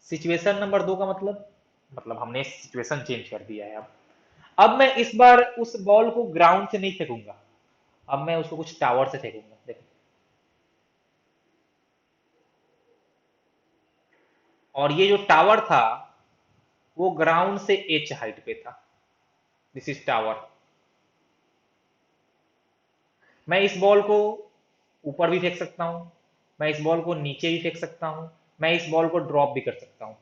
सिचुएशन नंबर 2 का मतलब हमने सिचुएशन चेंज कर दिया है। अब मैं इस बार उस बॉल को ग्राउंड से नहीं फेंकूंगा, अब मैं उसको कुछ टावर से फेंकूंगा। देखो, और ये जो टावर था वो ग्राउंड से एच हाइट पे था। This is tower. मैं इस बॉल को ऊपर भी फेंक सकता हूं, मैं इस बॉल को नीचे भी फेंक सकता हूं, मैं इस बॉल को ड्रॉप भी कर सकता हूं।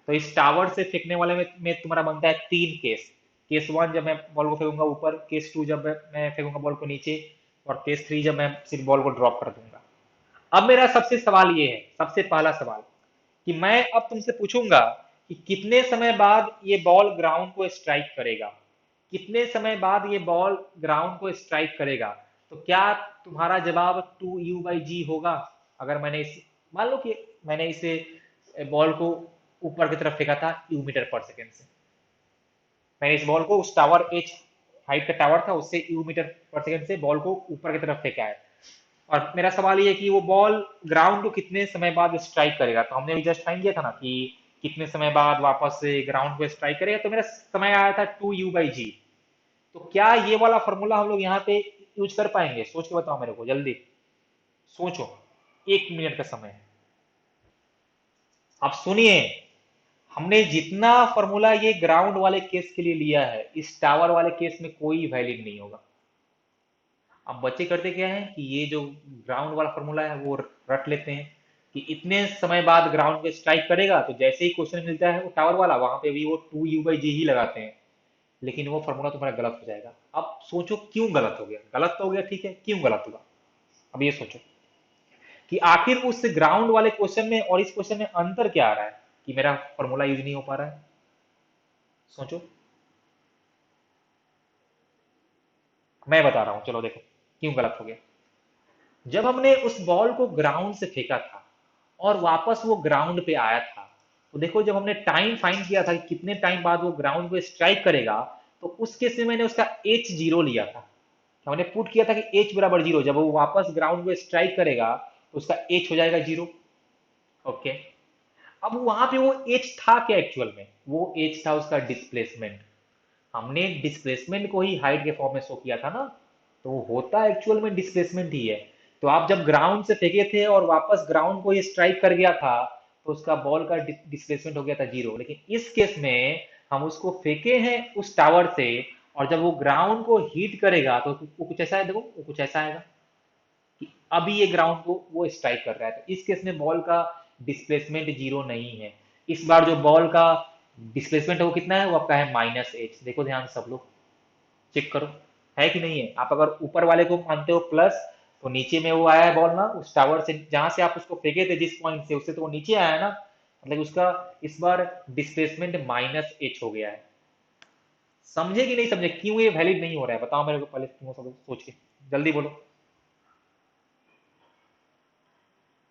तो इस टावर से फेंकने वाले में तुम्हारा बनता है 3 केस। केस 1 जब मैं बॉल को फेंकूंगा ऊपर, केस 2 जब मैं फेंकूंगा बॉल को नीचे, और केस 3 जब मैं सिर्फ बॉल को ड्रॉप कर दूंगा। अब मेरा सबसे सवाल ये है, सबसे पहला सवाल, कि मैं अब तुमसे पूछूंगा कि कितने समय बाद ये बॉल ग्राउंड को स्ट्राइक करेगा। कितने समय बाद ये बॉल ग्राउंड को स्ट्राइक करेगा। तो क्या तुम्हारा जवाब 2u/g होगा? अगर मैंने इस, मान लो कि मैंने इसे बॉल को ऊपर की तरफ फेंका था यू मीटर पर सेकेंड से। मैंने इस बॉल को उस टावर एच हाइट का टावर था उससे यू मीटर पर सेकेंड से बॉल को ऊपर की तरफ फेंका है। और मेरा सवाल ये है कि वो बॉल ग्राउंड को कितने समय बाद स्ट्राइक करेगा। तो हमने भी जस्ट फाइंड किया था ना कि कितने समय बाद वापस से ग्राउंड को स्ट्राइक करेगा। तो मेरा समय आया था 2u/g। तो क्या ये वाला फॉर्मूला हम लोग यहाँ पे यूज कर पाएंगे? सोच के बताओ मेरे को जल्दी, सोचो। 1 मिनट का समय है। अब सुनिए, हमने जितना फॉर्मूला ये ग्राउंड वाले केस के लिए लिया है, इस टावर वाले केस में कोई वैलिड नहीं होगा। अब बच्चे करते क्या है कि ये जो ग्राउंड वाला फॉर्मूला है वो रट लेते हैं कि इतने समय बाद ग्राउंड पे स्ट्राइक करेगा। तो जैसे ही क्वेश्चन मिलता है वो टावर वाला, वहां पे भी वो 2u/g ही लगाते हैं। लेकिन वो फॉर्मूला तुम्हारा गलत हो जाएगा। अब सोचो क्यों गलत हो गया। गलत तो हो गया, ठीक है, क्यों गलत हुआ? अब ये सोचो कि आखिर उस ग्राउंड वाले क्वेश्चन में और इस क्वेश्चन में अंतर क्या आ रहा है कि मेरा फॉर्मूला यूज नहीं हो पा रहा है। सोचो, मैं बता रहा हूं, चलो देखो क्यों गलत हो गया। जब हमने उस बॉल को ग्राउंड से फेंका था और वापस वो ग्राउंड पे आया था, तो देखो जब हमने टाइम फाइंड किया था कि कितने टाइम बाद वो ग्राउंड पे स्ट्राइक करेगा, तो उस केस में मैंने उसका एच जीरो लिया था। हमने पुट किया था कि एच बराबर जीरो, जब वो वापस ग्राउंड पे स्ट्राइक करेगा तो उसका एच हो जाएगा जीरो। ओके, अब वहां पे वो एच था क्या एक्चुअल में? वो एच था उसका डिस्प्लेसमेंट। हमने डिस्प्लेसमेंट को ही हाइट के फॉर्म में शो किया था ना, तो वो होता एक्चुअल में डिस्प्लेसमेंट ही है। तो आप जब ग्राउंड से फेंके थे और वापस ग्राउंड को ही स्ट्राइक कर गया था, तो उसका बॉल का डिस्प्लेसमेंट हो गया था जीरो। लेकिन इस केस में हम उसको फेंके हैं उस टावर से, और जब वो ग्राउंड को हीट करेगा तो वो कुछ ऐसा है, देखो वो कुछ ऐसा आएगा कि अभी ये ग्राउंड को वो स्ट्राइक कर रहा है। तो इस केस में बॉल का डिस्प्लेसमेंट जीरो नहीं है। इस बार जो बॉल का डिस्प्लेसमेंट है वो कितना है? वो आपका है -h। देखो ध्यान से सब लोग चेक करो, है कि नहीं है। आप अगर ऊपर वाले को मानते हो प्लस, तो नीचे में वो आया है बॉल ना उस टावर से, जहां से आप उसको फेंके थे जिस पॉइंट से, उससे तो वो नीचे आया है ना। मतलब उसका इस बार डिस्प्लेसमेंट -h हो गया है। समझे कि नहीं समझे? क्यों ये वैलिड नहीं हो रहा है बताओ मेरे को पहले, तुम सब सोच के जल्दी बोलो।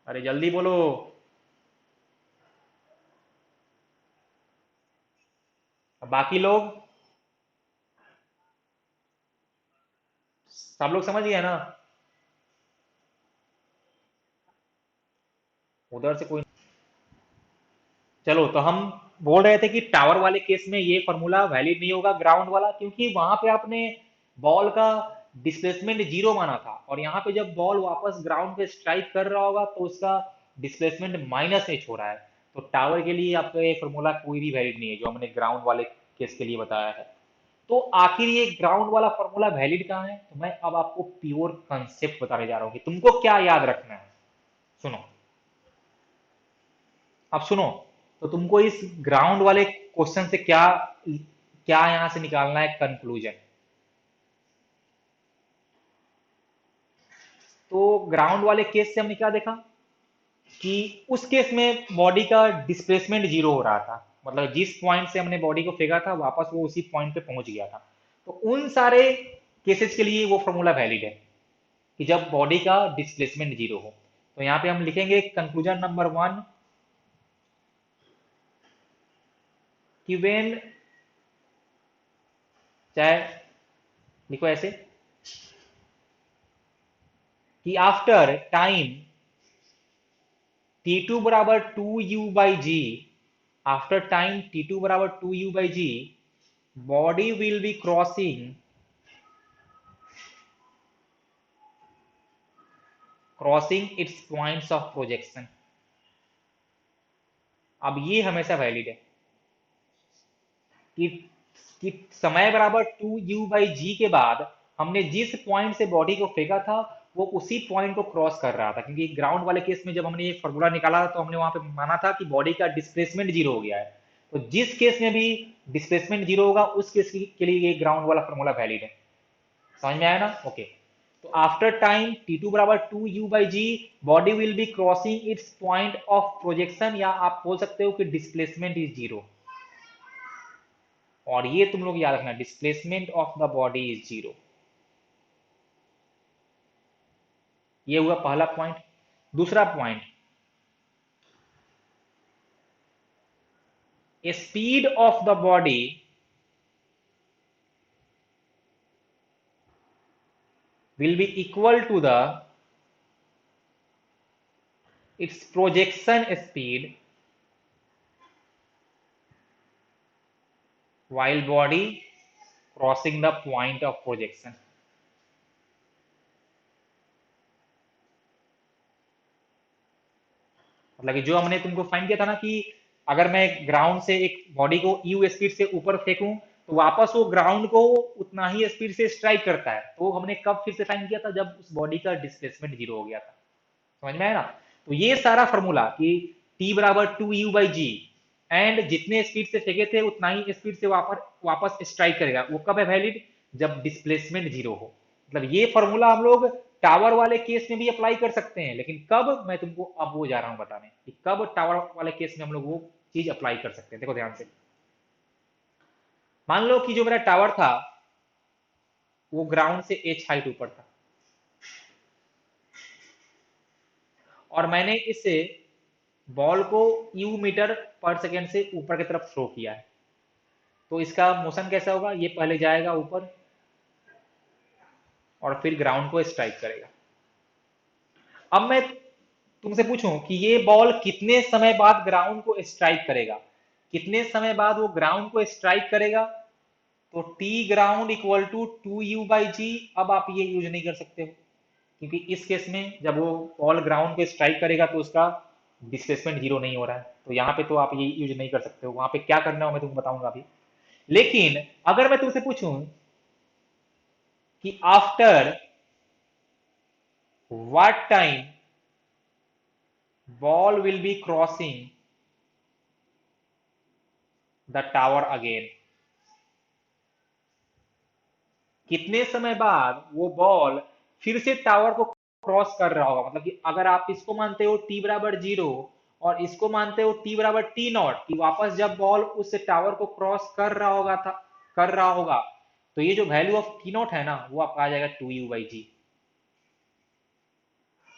अरे जल्दी बोलो। बाकी लोग, सब लोग समझ गए ना? उधर से कोई, चलो तो हम बोल रहे थे कि टावर वाले केस में ये फॉर्मूला वैलिड नहीं होगा ग्राउंड वाला, क्योंकि वहां पे आपने बॉल का डिस्प्लेसमेंट जीरो माना था, और यहाँ पे जब बॉल वापस ग्राउंड पे स्ट्राइक कर रहा होगा तो उसका डिस्प्लेसमेंट -h हो रहा है। तो टावर के लिए आपका ये फॉर्मूला कोई भी वैलिड नहीं है जो हमने ग्राउंड वाले केस के लिए बताया है। तो आखिर ये ग्राउंड वाला फॉर्मूला वैलिड कहाँ है? तो मैं अब आपको प्योर कंसेप्ट बताने जा रहा हूँ कि तुमको क्या याद रखना है। सुनो, अब सुनो, तो तुमको इस ग्राउंड वाले क्वेश्चन से क्या क्या यहां से निकालना है कंक्लूजन। तो ग्राउंड वाले केस से हमने क्या देखा कि उस केस में बॉडी का डिस्प्लेसमेंट जीरो हो रहा था, मतलब जिस पॉइंट से हमने बॉडी को फेंका था वापस वो उसी पॉइंट पे पहुंच गया था। तो उन सारे केसेस के लिए वो फॉर्मूला वैलिड है कि जब बॉडी का डिस्प्लेसमेंट जीरो हो। तो यहाँ पे हम लिखेंगे कंक्लूजन नंबर 1 कि व्हेन, चाहे लिखो ऐसे कि आफ्टर टाइम T2 बराबर 2U/g, आफ्टर टाइम T2 बराबर 2U/g, body will be crossing it's points of projection. अब ये हमेशा वैलिड है कि कि समय बराबर 2U/g के बाद हमने जिस पॉइंट से बॉडी को फेंका था वो उसी पॉइंट को क्रॉस कर रहा था, क्योंकि ग्राउंड वाले केस में जब हमने ये फॉर्मूला निकाला तो हमने वहां पे माना था कि बॉडी का डिस्प्लेसमेंट जीरो हो गया है। तो जिस केस में भी डिस्प्लेसमेंट जीरो होगा उस केस के लिए ये ग्राउंड वाला फॉर्मूला वैलिड है। समझ में आया ना? ओके। तो आफ्टर टाइम T2 बराबर 2U/g, body will be crossing it's point of projection, या आप बोल सकते हो कि डिस्प्लेसमेंट इज जीरो। और ये तुम लोग याद रखना, displacement of the body is zero. ये हुआ पहला पॉइंट। दूसरा point, speed of the body will be equal to the its projection speed while body crossing the point of projection। मतलब कि जो हमने तुमको फाइंड किया था ना कि अगर मैं ग्राउंड से एक बॉडी को यू स्पीड से ऊपर फेंकूं तो वापस वो ग्राउंड को उतना ही स्पीड से स्ट्राइक करता है, तो हमने कब फिर से फाइंड किया था? जब उस बॉडी का डिस्प्लेसमेंट जीरो हो गया था। समझ में आया ना? तो ये सारा फॉर्मूला कि T बराबर 2U/g एंड जितने स्पीड से फेंके थे उतना ही स्पीड से वापस स्ट्राइक करेगा, वो कब है वैलिड? जब डिस्प्लेसमेंट जीरो हो। मतलब ये फॉर्मूला हम लोग टावर वाले केस में भी अप्लाई कर सकते हैं, लेकिन कब, मैं तुमको अब वो जा रहा हूं बताने कि कब टावर वाले केस में हम लोग वो चीज अप्लाई कर सकते हैं। देखो ध्यान से, मान लो कि जो मेरा टावर था वो ग्राउंड से h हाइट ऊपर था और मैंने इससे बॉल को u मीटर पर सेकेंड से ऊपर की तरफ थ्रो किया है। तो इसका मोशन कैसा होगा? ये पहले जाएगा ऊपर और फिर ग्राउंड को स्ट्राइक करेगा। अब मैं तुमसे पूछूं कि ये बॉल कितने समय बाद ग्राउंड को स्ट्राइक करेगा, कितने समय बाद वो ग्राउंड को स्ट्राइक करेगा? तो T ground equal to 2U/g। अब आप ये यूज नहीं कर सकते हो क्योंकि इस केस में जब वो बॉल ग्राउंड पे स्ट्राइक करेगा तो उसका डिस्प्लेसमेंट जीरो नहीं हो रहा है, तो यहाँ पे तो आप ये यूज नहीं कर सकते हो। वहां पे क्या करना हो मैं तुमको बताऊंगा अभी। लेकिन अगर मैं तुमसे पूछूं कि after what time ball will be crossing the tower again, कितने समय बाद वो बॉल फिर से टावर को क्रॉस कर रहा होगा? मतलब कि अगर आप इसको मानते हो टी बराबर जीरो और इसको मानते हो टी बराबर T0, कि वापस जब बॉल उस टावर को क्रॉस कर रहा होगा, तो ये जो वैल्यू ऑफ T0 है ना वो आपका आ जाएगा 2U/g।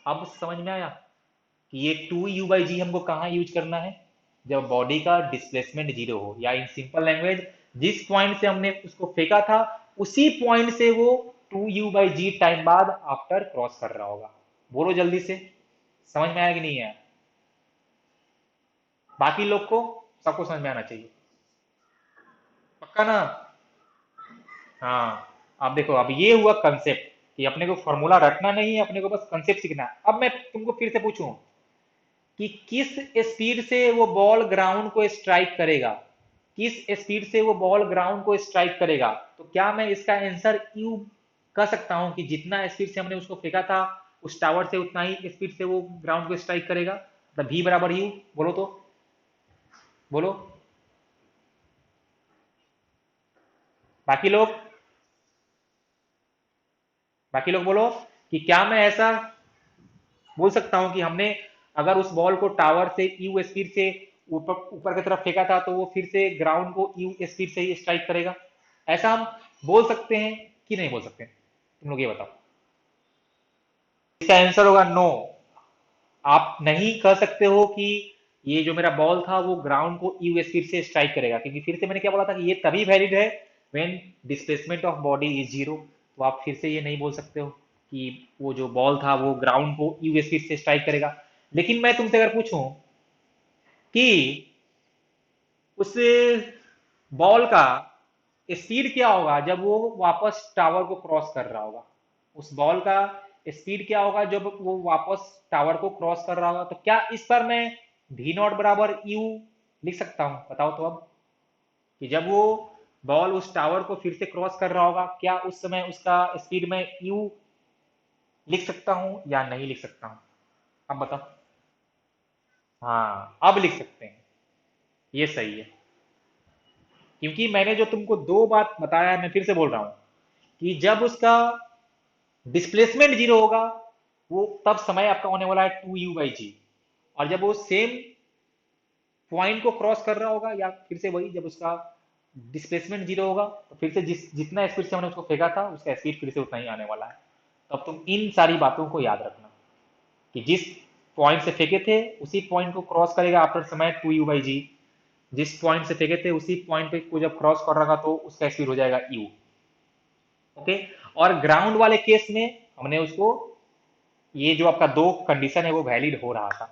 अब समझ में आया कि ये 2U/g हमको कहाँ यूज करना है? जब बॉडी का डिस्प्लेसमेंट जीरो हो, या इन सिंपल लैंग्वेज जिस पॉइंट से हमने उसको फेंका था उसी पॉइंट से वो 2U/g टाइम बाद आफ्टर क्रॉस कर रहा होगा। बोलो जल्दी से, समझ में आया कि नहीं आया? बाकी लोग को सबको समझ में आना चाहिए, पक्का ना? हाँ। अब देखो, अब ये हुआ कंसेप्ट कि अपने को फॉर्मूला रटना नहीं है, अपने को बस कंसेप्ट सीखना है। अब मैं तुमको फिर से पूछूं कि किस स्पीड से वो बॉल ग्राउंड को स्ट्राइक करेगा, किस स्पीड से वो बॉल ग्राउंड को स्ट्राइक करेगा, तो क्या मैं इसका आंसर यू कह सकता हूं कि जितना स्पीड से हमने उसको फेंका था उस टावर से उतना ही स्पीड से वो ग्राउंड को स्ट्राइक करेगा? मतलब भी बराबर यू, बोलो तो, बोलो बाकी लोग, बाकी लोग बोलो कि क्या मैं ऐसा बोल सकता हूँ कि हमने अगर उस बॉल को टावर से यू स्पीड से ऊपर ऊपर की तरफ फेंका था तो वो फिर से ग्राउंड को यू स्पीड से ही स्ट्राइक करेगा। ऐसा हम बोल सकते हैं कि नहीं बोल सकते? तुम लोग ये बताओ। इसका आंसर होगा नो। आप नहीं कह सकते हो कि ये जो मेरा बॉल था वो ग्राउंड को यू स्पीड से स्ट्राइक करेगा, क्योंकि फिर से मैंने क्या बोला था कि ये तभी वैलिड है when displacement of body is zero. तो आप फिर से ये नहीं बोल सकते हो कि वो जो बॉल था वो ग्राउंड को यू स्पीड से स्ट्राइक करेगा। लेकिन मैं तुमसे अगर पूछूं कि उस बॉल का स्पीड क्या होगा जब वो वापस टावर को क्रॉस कर रहा होगा, उस बॉल का स्पीड क्या होगा जब वो वापस टावर को क्रॉस कर रहा होगा, तो क्या इस पर मैं भी नॉट बराबर यू लिख सकता हूं? बताओ तो अब, कि जब वो बॉल उस टावर को फिर से क्रॉस कर रहा होगा क्या उस समय उसका स्पीड में यू लिख सकता हूं या नहीं लिख सकता हूं? अब बताओ। हाँ, अब लिख सकते हैं। ये सही है, क्योंकि मैंने जो तुमको दो बात बताया है मैं फिर से बोल रहा हूं कि जब उसका डिस्प्लेसमेंट जीरो होगा वो तब समय आपका होने वाला है 2u/g, और जब वो सेम पॉइंट को क्रॉस कर रहा होगा या फिर से वही जब उसका डिस्प्लेसमेंट जीरो होगा तो फिर से जितना स्पीड से हमने उसको फेंका था उसका स्पीड फिर से उतना ही आने वाला है। तो अब तुम इन सारी बातों को याद रखना कि जिस पॉइंट से फेंके थे उसी पॉइंट को क्रॉस करेगा आफ्टर समय 2u/g, जिस पॉइंट से फेंके थे उसी पॉइंट पे को जब क्रॉस कर रहा तो उसका स्पीड हो जाएगा u। ओके। और ग्राउंड वाले केस में हमने उसको, ये जो आपका दो कंडीशन है वो वैलिड हो रहा था।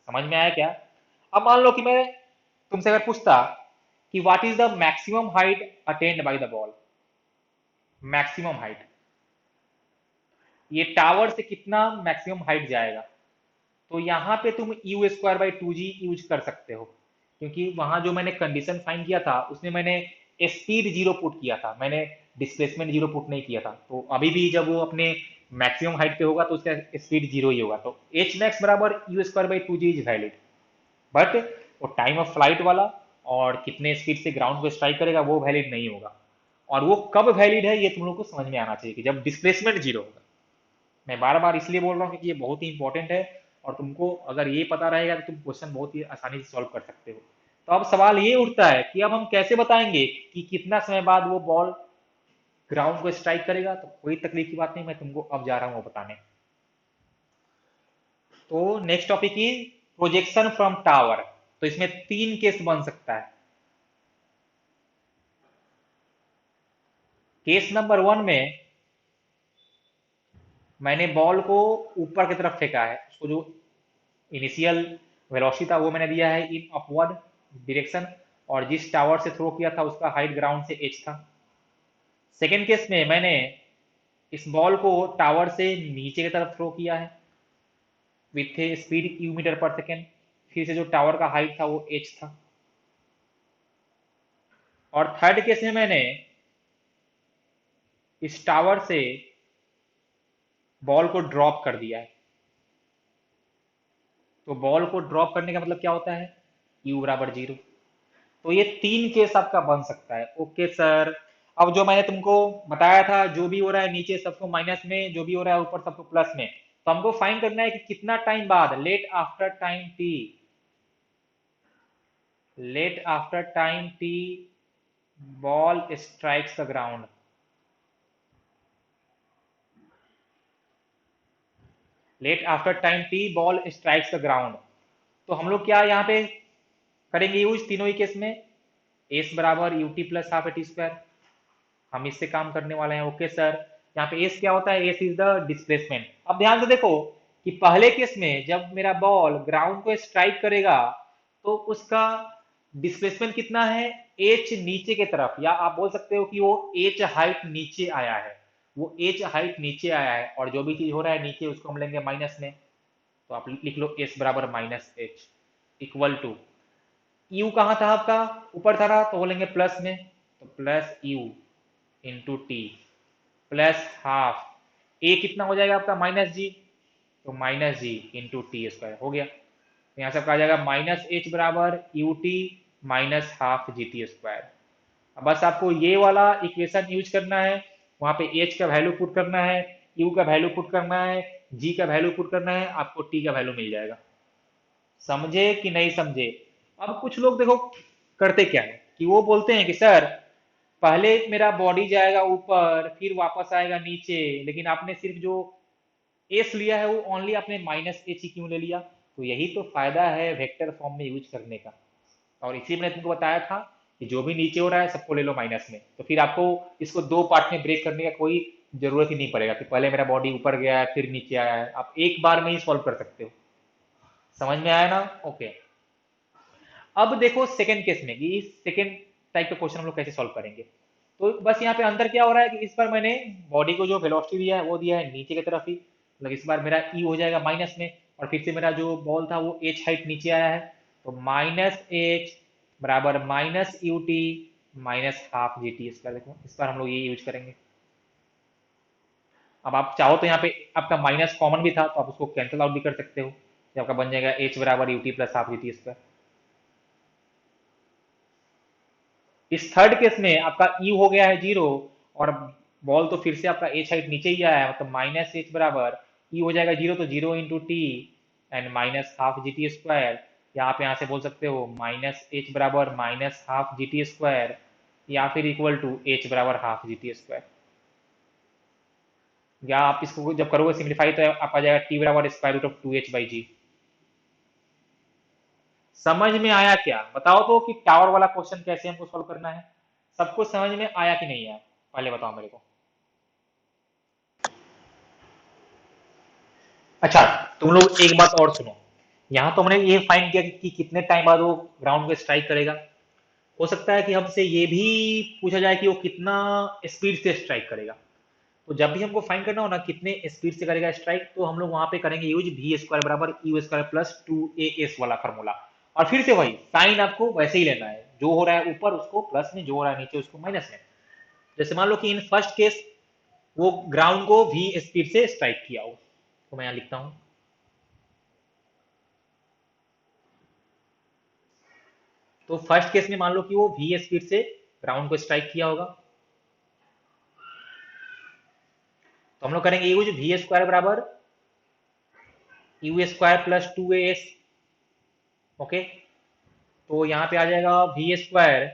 समझ में आया क्या? अब मान लो कि मैं तुमसे अगर पूछता कि what is the maximum height attend by the ball, maximum height, ये टावर से कितना मैक्सिमम हाइट जाएगा, तो यहां पे तुम u² by 2g यूज कर सकते हो, क्योंकि वहां जो मैंने कंडीशन फाइंड किया था उसमें मैंने स्पीड जीरो पुट किया था, मैंने डिस्प्लेसमेंट जीरो पुट नहीं किया था। तो अभी भी जब वो अपने मैक्सिमम हाइट पे होगा तो उसका स्पीड जीरो ही होगा, तो एच मैक्स बराबर u² by 2g is valid. But वो टाइम ऑफ फ्लाइट वाला और कितने स्पीड से ग्राउंड को स्ट्राइक करेगा वो वैलिड नहीं होगा। और वो कब वैलिड है ये तुम लोग को समझ में आना चाहिए कि जब डिस्प्लेसमेंट जीरो होगा। मैं बार बार इसलिए बोल रहा हूँ क्योंकि ये बहुत ही इंपॉर्टेंट है, और तुमको अगर ये पता रहेगा तो तुम क्वेश्चन बहुत ही आसानी से सॉल्व कर सकते हो। तो अब सवाल ये उठता है कि अब हम कैसे बताएंगे कि कितना समय बाद वो बॉल ग्राउंड को स्ट्राइक करेगा? तो कोई तकलीफ की बात नहीं, मैं तुमको अब जा रहा हूँ वो बताने। तो नेक्स्ट टॉपिक की प्रोजेक्शन फ्रॉम टावर। तो इसमें तीन केस बन सकता है। केस नंबर वन में मैंने बॉल को ऊपर की तरफ फेंका है, उसको जो इनिशियल वेलोसिटी था वो मैंने दिया है इन अपवर्ड डायरेक्शन, और जिस टावर से थ्रो किया था उसका हाइट ग्राउंड से एच था। सेकेंड केस में मैंने इस बॉल को टावर से नीचे की तरफ थ्रो किया है विथ स्पीड यू मीटर पर सेकेंड, फिर से जो टावर का हाइट था वो एच था। और थर्ड केस में मैंने इस टावर से बॉल को ड्रॉप कर दिया है। तो बॉल को ड्रॉप करने का मतलब क्या होता है? u बराबर जीरो। तो ये तीन केस आपका बन सकता है। Okay sir. अब जो मैंने तुमको बताया था जो भी हो रहा है नीचे सबको माइनस में, जो भी हो रहा है ऊपर सबको प्लस में, तो हमको फाइंड करना है कि कितना टाइम बाद, let after time t, let after time t ball strikes the ground. Let after time t ball strikes the ground. तो हम लोग क्या यहाँ पे करेंगे यूज तीनों ही केस में? एस बराबर u t plus half a t square, हम इससे काम करने वाले हैं। Okay sir. यहाँ पे एस क्या होता है? S is the displacement. अब ध्यान से देखो कि पहले केस में जब मेरा बॉल ग्राउंड को स्ट्राइक करेगा तो उसका डिस्प्लेसमेंट कितना है? एच नीचे की तरफ, या आप बोल सकते हो कि वो एच हाइट नीचे आया है, वो एच हाइट नीचे आया है, और जो भी चीज हो रहा है नीचे उसको हम लेंगे माइनस में। तो आप लिख लो एस बराबर minus H equal to, U कहाँ था आपका? ऊपर था ना, तो बोलेंगे प्लस में, तो plus u into t plus half, a कितना हो जाएगा आपका? माइनस जी, तो minus g into t square हो गया। तो यहाँ से आपका आ जाएगा माइनस एच बराबर u t minus half g t square. अब बस आपको ये वाला इक्वेशन यूज करना है, वहां पे एच का वैल्यू पुट करना है, यू का वैल्यू पुट करना है, जी का वैल्यू पुट करना है, आपको टी का वैल्यू मिल जाएगा। समझे कि नहीं समझे? अब कुछ लोग देखो करते क्या है कि वो बोलते हैं कि सर पहले मेरा बॉडी जाएगा ऊपर फिर वापस आएगा नीचे, लेकिन आपने सिर्फ जो एस लिया है वो ओनली आपने माइनस एच ही क्यों ले लिया? तो यही तो फायदा है वेक्टर फॉर्म में यूज करने का। और इसी में तुमको बताया था कि जो भी नीचे हो रहा है सबको ले लो माइनस में, तो फिर आपको इसको दो पार्ट में ब्रेक करने का कोई जरूरत ही नहीं पड़ेगा कि पहले मेरा बॉडी ऊपर गया है फिर नीचे आया है, आप एक बार में ही सॉल्व कर सकते हो। समझ में आया ना? ओके। अब देखो सेकंड केस में कि इस सेकंड टाइप का क्वेश्चन हम लोग कैसे सॉल्व करेंगे। तो बस यहाँ पे अंदर क्या हो रहा है कि इस बार मैंने बॉडी को जो वेलोसिटी दिया है वो दिया है नीचे की तरफ ही, मतलब इस बार मेरा ई हो जाएगा माइनस में, और फिर से मेरा जो बॉल था वो एच हाइट नीचे आया है, तो माइनस एच बराबर minus you t minus half g t square. देखो इस बार हम लोग ये यूज करेंगे। अब आप चाहो तो यहाँ पे आपका माइनस कॉमन भी था तो आप उसको कैंसिल आउट भी कर सकते हो, तो आपका बन जाएगा एच बराबर u t plus half g t square. इस थर्ड केस में आपका यू हो गया है जीरो, और बॉल तो फिर से आपका एच हाइट नीचे ही आया है, मतलब माइनस एच बराबर यू हो जाएगा जीरो, तो zero into T and minus half g t square, या आप यहाँ से बोल सकते हो माइनस एच बराबर minus half g t square, या फिर इक्वल टू एच बराबर हाफ जी टी स्क्वायर। या आप इसको जब करोगे सिंप्लीफाई तो आप आ जाएगा टी बराबर square root of two h by g. समझ में आया क्या? बताओ तो कि टावर वाला क्वेश्चन कैसे हमको सॉल्व करना है। सबको समझ में आया कि नहीं आया, पहले बताओ मेरे को। अच्छा, तुम लोग एक बात और सुनो। यहाँ तो हमने ये फाइंड किया कि कितने टाइम बाद वो ग्राउंड पे स्ट्राइक करेगा। हो सकता है कि हमसे ये भी पूछा जाए कि वो कितना स्पीड से स्ट्राइक करेगा। तो जब भी हमको फाइंड करना हो ना कितने स्पीड से करेगा स्ट्राइक, तो हम लोग वहां पे करेंगे यूज वी स्क्वायर बराबर u square plus to A S वाला फॉर्मूला। और फिर से वही साइन आपको वैसे ही लेना है, जो हो रहा है ऊपर उसको प्लस में, जो हो रहा है नीचे उसको माइनस में। जैसे मान लो कि इन फर्स्ट केस वो ग्राउंड को वी स्पीड से स्ट्राइक किया हो, तो मैं यहाँ लिखता हूँ। तो फर्स्ट केस में मान लो कि वो वी स्पीड से ग्राउंड को स्ट्राइक किया होगा, तो हम लोग करेंगे यूज वी स्क्वायर बराबर u square plus to A S. Okay, तो यहाँ पे आ जाएगा वी स्क्वायर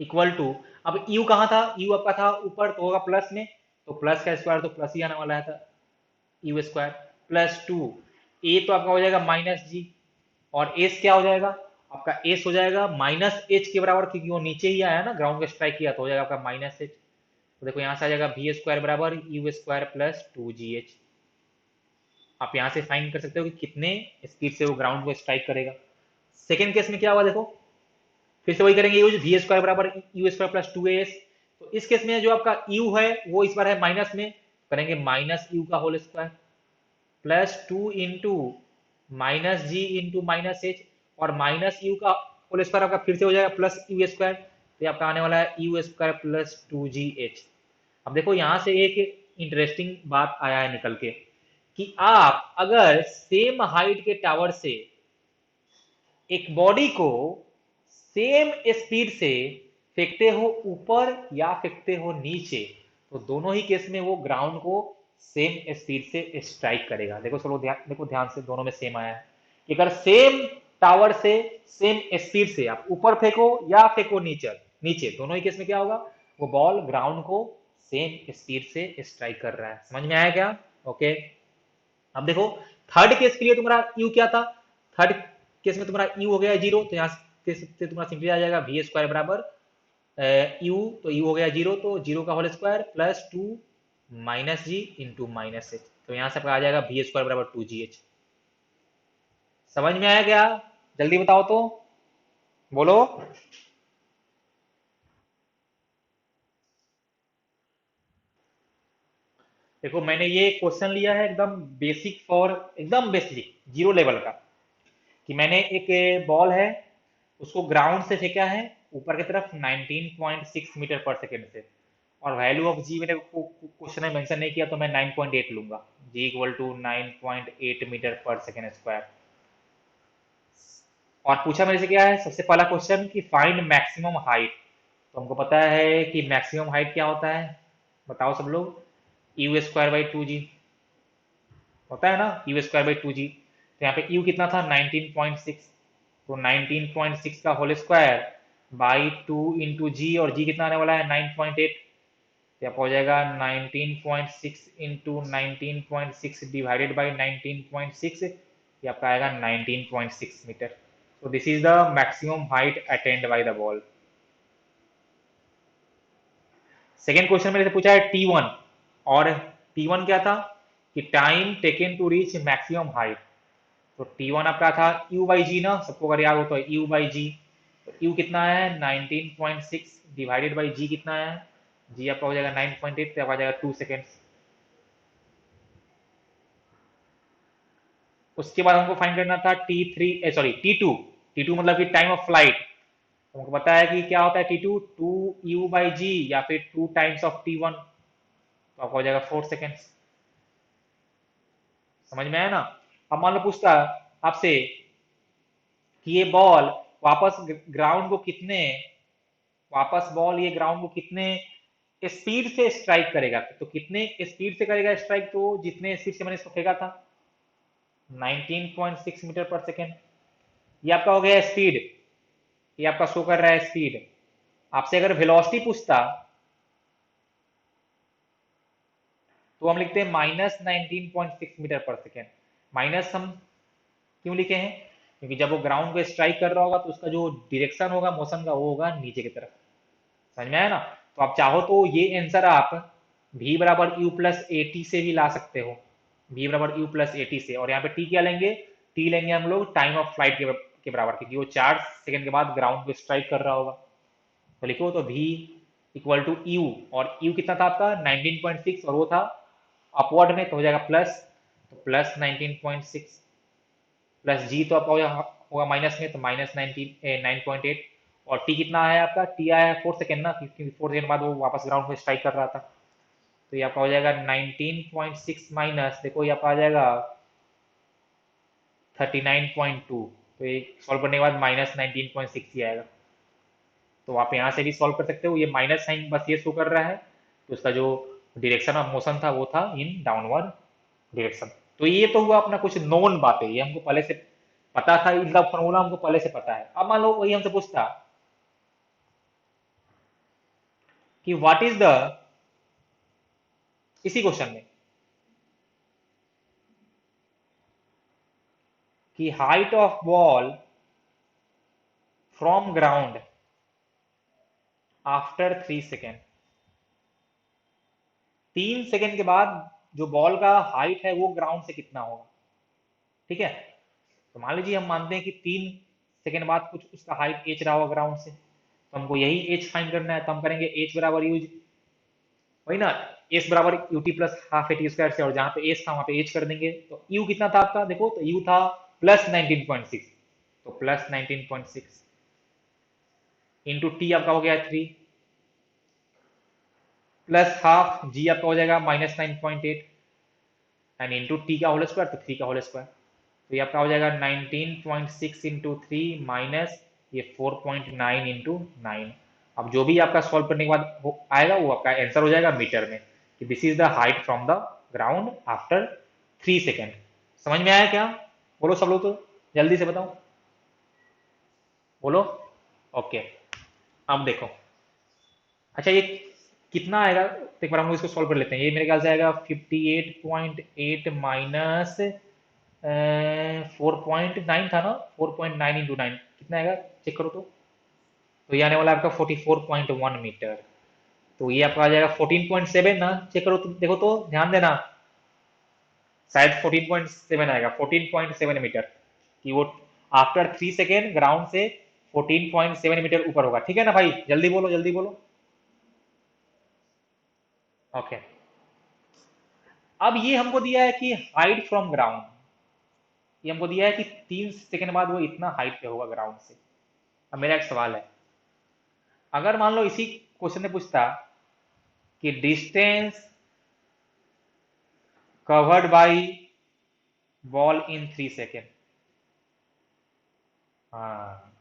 इक्वल टू, अब यू कहाँ था, यू आपका था ऊपर तो होगा प्लस में, तो प्लस का स्क्वायर तो प्लस ही आने वाला है, था यू स्क्वायर प्लस टू, ए तो आपका हो जाएगा माइनस जी, और एस क्या हो जाएगा आपका, एस हो जाएगा माइनस एच के बराबर, क्योंकि वो नीचे ही आया है ना ग्राउंड को स्ट्राइक किया, तो हो जाएगा आपका माइनस एच। तो देखो यहाँ से आ जाएगा वी स्क्वायर बराबर u square plus to g H. आप यहाँ से फाइंड कर सकते हो कि कितने स्पीड से वो ग्राउंड को स्ट्राइक करेगा। सेकेंड केस में क्या हुआ देखो, फिर से वही करेंगे यूज वी स्क्वायर बराबर u square plus to S. तो इस केस में जो आपका यू है वो इस बार है माइनस में, करेंगे माइनस यू का whole square plus two into minus g into minus h, और माइनस यू का होल स्क्वायर आपका फिर से हो जाएगा प्लस यू स्क्वायर, तो आपका आने वाला है you square plus to g H. अब देखो यहां से एक इंटरेस्टिंग बात आया है निकल के कि आप अगर सेम हाइट के टावर से एक बॉडी को सेम स्पीड से फेंकते हो ऊपर या फेंकते हो नीचे, तो दोनों ही केस में वो ग्राउंड को सेम स्पीड से स्ट्राइक करेगा। देखो चलो देखो ध्यान से, दोनों में सेम आया है कि अगर सेम टावर से सेम स्पीड से आप ऊपर फेंको या फेंको नीचे, नीचे दोनों ही केस में क्या होगा, वो बॉल ग्राउंड को सेम स्पीड से स्ट्राइक कर रहा है। समझ में आया क्या? ओके। अब देखो थर्ड केस के लिए तुम्हारा यू क्या था, थर्ड केस में तुम्हारा यू हो गया जीरो, तो यहाँ से तुम्हारा सिंपली आ जाएगा वी स्क्वायर बराबर यू, तो यू हो गया जीरो, तो जीरो का whole square plus two minus g into minus h, तो यहाँ से आपका आ जाएगा वी स्क्वायर बराबर टू जी एच। समझ में आया क्या? जल्दी बताओ तो, बोलो। देखो मैंने ये क्वेश्चन लिया है एकदम बेसिक फॉर एकदम बेसिक जीरो लेवल का, कि मैंने एक बॉल है उसको ग्राउंड से फेंका है ऊपर की तरफ 19.6 मीटर पर सेकेंड से, और वैल्यू ऑफ जी मैंने क्वेश्चन में मेंशन नहीं किया तो मैं 9.8 लूंगा, जी इक्वल टू 9.8 मीटर पर सेकेंड स्क्वायर। और पूछा मेरे से क्या है सबसे पहला क्वेश्चन कि फाइंड मैक्सिमम हाइट, तो हमको पता है कि मैक्सिमम हाइट क्या होता है, बताओ सब लोग, यू स्क्वायर बाई टू जी। होता है ना, यू स्क्वायर बाई 2g। तो यहाँ पे यू कितना था 19.6, तो 19.6 का होल स्क्वायर बाई 2 इंटू जी, और जी कितना आने वाला है 9.8। तो यहाँ पर हो जाएगा 19.6 इंटू 19.6 डिवाइडेड बाई 19.6, ये आपका आएगा 19.6 metre. So this is the maximum height attained by the ball। Second question मेरे से पूछा है T1, और T1 क्या था कि time taken to reach maximum height. तो T1 आपका था U बाई जी ना, सबको अगर याद हो तो U बाई जी। तो U कितना है 19.6 डिवाइडेड बाई G कितना है, G आपका हो जाएगा 9.8, तो आपका आ जाएगा 2 सेकेंड्स। उसके बाद हमको फाइंड करना था T3 सॉरी T2। T2 मतलब कि टाइम ऑफ फ्लाइट। तो हमको पता है कि क्या होता है T2, 2U बाई जी या फिर 2 टाइम्स ऑफ T1, तो आपको हो जाएगा 4 सेकेंड्स। समझ में आया ना। अब मान लो पूछता आपसे कि ये बॉल वापस ग्राउंड को कितने वापस बॉल ये ग्राउंड को कितने स्पीड से स्ट्राइक करेगा, तो कितने स्पीड से करेगा स्ट्राइक, तो जितने स्पीड से मैंने इसको फेंका था 19.6 मीटर पर सेकेंड। ये आपका हो गया स्पीड, ये आपका शो कर रहा है स्पीड। आपसे अगर वेलोसिटी पूछता तो हम लिखते हैं -19.6 मीटर पर सेकेंड। माइनस हम क्यों लिखे हैं, क्योंकि जब वो ग्राउंड पे स्ट्राइक कर रहा होगा तो उसका जो डायरेक्शन होगा मोशन का वो होगा नीचे की तरफ। समझ में आया ना। तो आप चाहो तो ये आंसर आप v बराबर यू प्लस ए टी से भी ला सकते हो, v बराबर यू प्लस ए टी से। और यहाँ पे t क्या लेंगे, t लेंगे हम लोग टाइम ऑफ फ्लाइट के बराबर, क्योंकि वो 4 सेकंड के बाद ग्राउंड पे स्ट्राइक कर रहा होगा। तो लिखो तो v इक्वल टू यू, और u कितना था आपका 19.6, और वो था अपवर्ड में, तो हो जाएगा प्लस, तो प्लस 19.6 प्लस जी तो आपका होगा माइनस में, तो माइनस 9.8। और टी कितना आया आपका, टी आया है 4 सेकेंड ना, क्योंकि 4 सेकेंड बाद वो वापस ग्राउंड में स्ट्राइक कर रहा था। तो ये आपका हो जाएगा 19.6 माइनस, देखो ये आपका आ जाएगा 39.2। तो ये सॉल्व करने के बाद माइनस 19.6 ही आएगा। तो आप यहाँ से भी सॉल्व कर सकते हो, ये माइनस साइन बस ये शो कर रहा है, तो उसका जो डायरेक्शन ऑफ मोशन था वो था इन डाउनवर्ड डायरेक्शन। तो ये तो हुआ अपना कुछ नोन बातें, ये हमको पहले से पता था, इनका फॉर्मूला हमको पहले से पता है। अब मान लो वही हमसे पूछता कि व्हाट इज द, इसी क्वेश्चन में, कि height of ball from ground after 3 second, 3 second के बाद जो बॉल का हाइट है वो ग्राउंड से कितना होगा। ठीक है, तो मान लीजिए हम मानते हैं कि 3 सेकेंड बाद कुछ उसका हाइट एच रहा होगा ग्राउंड से, तो हमको यही एच फाइंड करना है। तो हम करेंगे एच बराबर यूज वही ना, एस बराबर u t plus half a t square से, और जहां पे एस था वहां पे एच कर देंगे। तो यू कितना था आपका, देखो तो यू था प्लस 19.6, तो प्लस 19.6 इंटू टी आपका हो गया 3, प्लस हाफ जी आपका हो जाएगा -9.8, एंड इंटू टी का होल स्क्वायर, तो 3 का होल स्क्वायर। तो ये आपका हो जाएगा 19.6 इंटू 3 माइनस ये 4.9 इंटू 9। अब जो भी आपका सॉल्व करने के बाद आएगा वो आपका आंसर हो जाएगा मीटर में, कि this is the height from the ground after 3 second. समझ में आया क्या, बोलो सब लोग, तो जल्दी से बताओ, बोलो। ओके, अब देखो, अच्छा ये कितना आएगा, तो एक बार हम लोग इसको सॉल्व कर लेते हैं। ये मेरे ख्याल से आएगा 58.8 माइनस 4.9 था ना, 4.9 इंटू 9 कितना आएगा, चेक करो तो ये आने वाला है आपका 44.1 मीटर। तो ये आपका आ जाएगा 14.7 ना, चेक करो तो, देखो तो ध्यान देना, शायद 14.7 आएगा, 14.7 मीटर, कि वो आफ्टर 3 सेकेंड ग्राउंड से 14.7 मीटर ऊपर होगा। ठीक है ना भाई, जल्दी बोलो जल्दी बोलो। ओके, अब ये हमको दिया है कि हाइट फ्रॉम ग्राउंड, ये हमको दिया है कि 3 सेकेंड बाद वो इतना हाइट पे होगा ग्राउंड से। अब मेरा एक सवाल है, अगर मान लो इसी क्वेश्चन में पूछता कि distance covered by ball in 3 second, हाँ,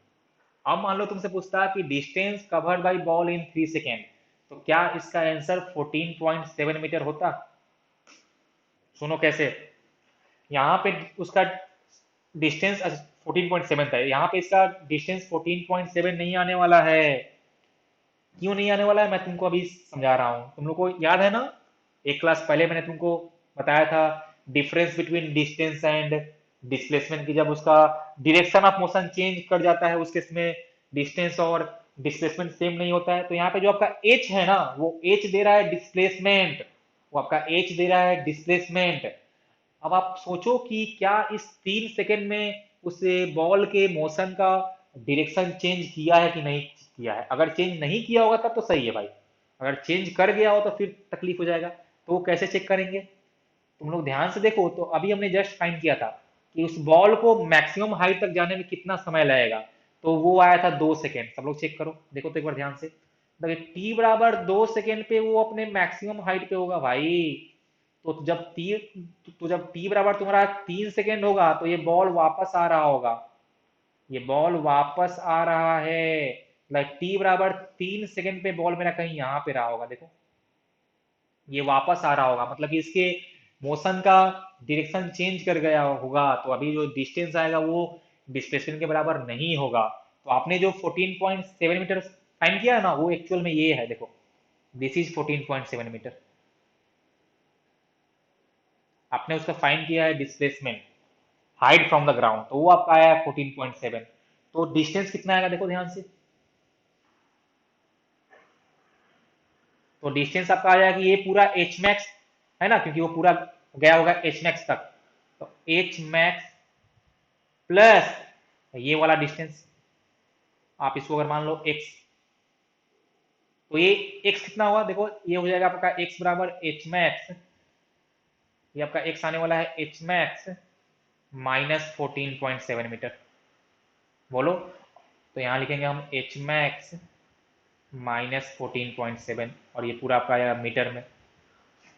अब मान लो तुमसे पूछता कि distance covered by ball in 3 second, तो क्या इसका आंसर 14.7 मीटर होता। सुनो कैसे, यहाँ पे उसका डिस्टेंस 14.7 था, यहाँ पे इसका डिस्टेंस 14.7 नहीं आने वाला है। क्यों नहीं आने वाला है मैं तुमको अभी समझा रहा हूँ। तुम लोग को याद है ना, एक क्लास पहले मैंने तुमको बताया था difference between distance and displacement की, जब उसका डायरेक्शन ऑफ मोशन चेंज कर जाता है उस केस में डिस्टेंस और डिस्प्लेसमेंट सेम नहीं होता है। तो यहाँ पे जो आपका एच है ना, वो एच दे रहा है डिस्प्लेसमेंट, वो आपका एच दे रहा है डिस्प्लेसमेंट। अब आप सोचो कि क्या इस 3 सेकंड में उस बॉल के मोशन का डायरेक्शन चेंज किया है कि नहीं किया है। अगर चेंज नहीं किया होगा तब तो सही है भाई, अगर चेंज कर गया हो तो फिर तकलीफ हो जाएगा। तो वो कैसे चेक करेंगे, तुम लोग ध्यान से देखो। तो अभी हमने जस्ट फाइंड किया था कि उस बॉल को मैक्सिमम हाइट तक जाने में कितना समय लगेगा, तो वो आया था 2 सेकेंड। सब लोग चेक करो, देखो तो एक बार ध्यान से। टी बराबर 2 सेकेंड पे वो अपने मैक्सिमम हाइट पे होगा भाई। तो जब टी तो जब टी बराबर तुम्हारा 3 सेकेंड होगा तो ये बॉल वापस आ रहा होगा, ये बॉल वापस आ रहा है। लाइक टी बराबर 3 सेकेंड पे बॉल मेरा कहीं यहाँ पे रहा होगा, देखो ये वापस आ रहा होगा, मतलब कि इसके मोशन का डायरेक्शन चेंज कर गया होगा। तो अभी जो डिस्टेंस आएगा वो डिस्प्लेसमेंट के बराबर नहीं होगा। तो आपने जो 14.7 मीटर फाइंड किया है ना, वो एक्चुअल में ये है, देखो दिस इज 14.7 मीटर। आपने उसका फाइंड किया है displacement, height from the ground, तो वो आपका आया है 14.7। तो डिस्टेंस कितना आएगा देखो ध्यान से। तो डिस्टेंस आपका आ जाएगा कि ये पूरा एच मैक्स है ना, क्योंकि वो पूरा गया होगा एच मैक्स तक। तो एच मैक्स प्लस ये वाला डिस्टेंस, आप इसको अगर मान लो एक्स, तो ये एक्स कितना हुआ देखो, ये हो जाएगा आपका एक्स बराबर एच मैक्स, ये आपका एक्स आने वाला है एच मैक्स माइनस 14.7 मीटर। बोलो, तो यहाँ लिखेंगे हम एच मैक्स -14.7, और ये पूरा आपका आया मीटर में।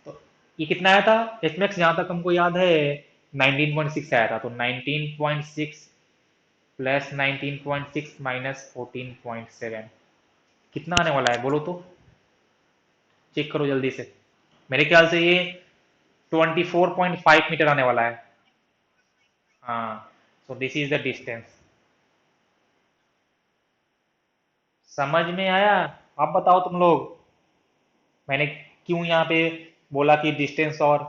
तो ये कितना आया था एच मैक्स, जहाँ तक हमको याद है 19.6 आया था। तो 19.6 प्लस 19.6 माइनस 14.7 कितना आने वाला है बोलो तो, चेक करो जल्दी से। मेरे ख्याल से ये 24.5 मीटर आने वाला है। हाँ, so this is the distance. समझ में आया? आप बताओ तुम लोग, मैंने क्यों यहाँ पे बोला कि डिस्टेंस, और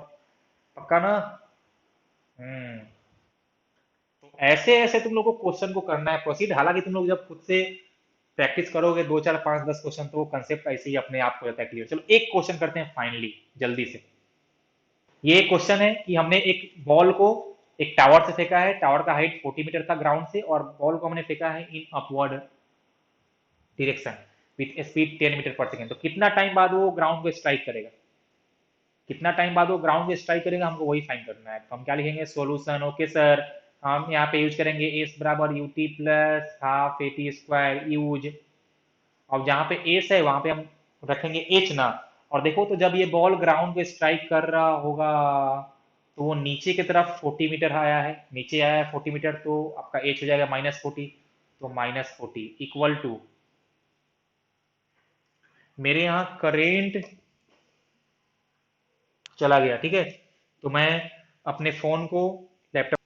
पक्का ना? हम्म। तो ऐसे ऐसे तुम लोग को क्वेश्चन को करना है प्रोसीड। हालांकि तुम लोग जब खुद से प्रैक्टिस करोगे 2 4 5 10 क्वेश्चन, तो वो कंसेप्ट ऐसे ही अपने आप हो जाता है क्लियर। चलो एक क्वेश्चन करते हैं फाइनली जल्दी से। ये क्वेश्चन है कि हमने एक बॉल को एक टावर से फेंका है, टावर का हाइट 40 मीटर था ग्राउंड से, और बॉल को हमने फेंका है in upward direction with speed 10 metre पर सेकेंड। तो कितना टाइम बाद वो ग्राउंड को स्ट्राइक करेगा, कितना टाइम बाद वो ग्राउंड को स्ट्राइक करेगा, हमको वही फाइंड करना है। तो हम क्या लिखेंगे, सॉल्यूशन। ओके सर, हम यहाँ पे यूज करेंगे एस बराबर u t plus half a t square use. और जहाँ पे एस है वहां पे हम रखेंगे एच ना। और देखो तो जब ये बॉल ग्राउंड पे स्ट्राइक कर रहा होगा, तो वो नीचे की तरफ 40 मीटर आया है, नीचे आया है 40 मीटर, तो आपका एच हो जाएगा -40। तो -40 इक्वल टू, मेरे यहाँ करेंट चला गया, ठीक है। तो मैं अपने फोन को, लैपटॉप,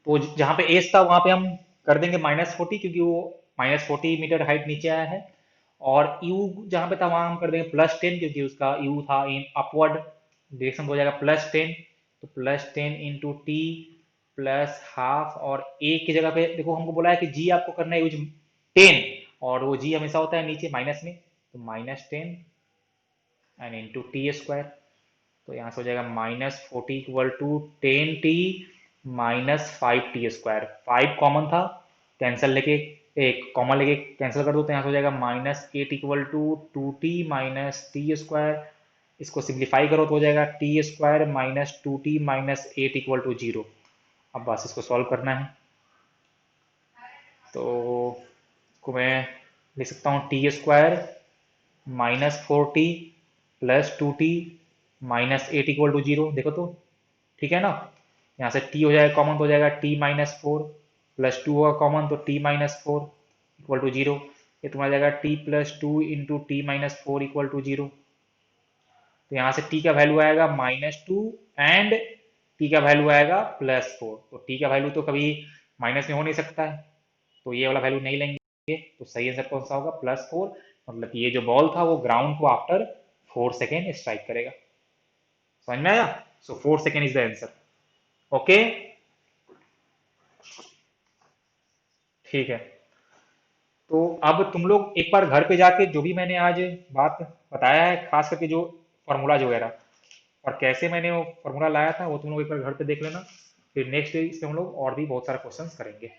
तो जहाँ पे एस था वहां पे हम कर देंगे -40, क्योंकि वो -40 मीटर हाइट नीचे आया है। और यू जहाँ पे था वहां हम कर देंगे +10, क्योंकि उसका यू था इन अपवर्ड डायरेक्शन, हो जाएगा +10। तो +10 इंटू टी प्लस हाफ, और ए की जगह पे देखो हमको बोला है कि जी आपको करना है यूज 10, और वो जी हमेशा होता है नीचे माइनस में, तो -10 एंड इंटू टी स्क्वायर। तो यहाँ से हो जाएगा -40 equal to 10 t -5 t square. 5 common था, कैंसिल लेके, एक कॉमन लेके कैंसिल कर दो, तो यहाँ से हो जाएगा -8 equal to 2 t -t square. इसको सिंप्लीफाई करो तो हो जाएगा t square -2 t -8 equal to 0। अब बस इसको सॉल्व करना है। तो इसको मैं लिख सकता हूँ t square -4 t +2 t -8 equal to 0, देखो तो ठीक है ना। यहाँ से t हो जाएगा कॉमन, तो हो जाएगा t-4, +2 होगा कॉमन, तो t-4 इक्वल टू 0। ये तुम्हारा जाएगा t+2 into t-4 equal to 0। तो यहाँ से t का वैल्यू आएगा -2 एंड टी का वैल्यू आएगा +4, तो टी का वैल्यू तो कभी माइनस में हो नहीं सकता है, तो ये वाला वैल्यू नहीं लेंगे। तो सही आंसर कौन सा होगा? +4, मतलब कि ये जो बॉल था वो ग्राउंड को आफ्टर 4 सेकेंड स्ट्राइक करेगा। समझ में आया? सो 4 second is the answer. Okay, ठीक है। तो अब तुम लोग एक बार घर पे जाके जो भी मैंने आज बात बताया है, खास करके जो फॉर्मूला वगैरह और कैसे मैंने वो फॉर्मूला लाया था, वो तुम लोग एक बार घर पे देख लेना। फिर नेक्स्ट डे इससे हम लोग और भी बहुत सारे क्वेश्चंस करेंगे।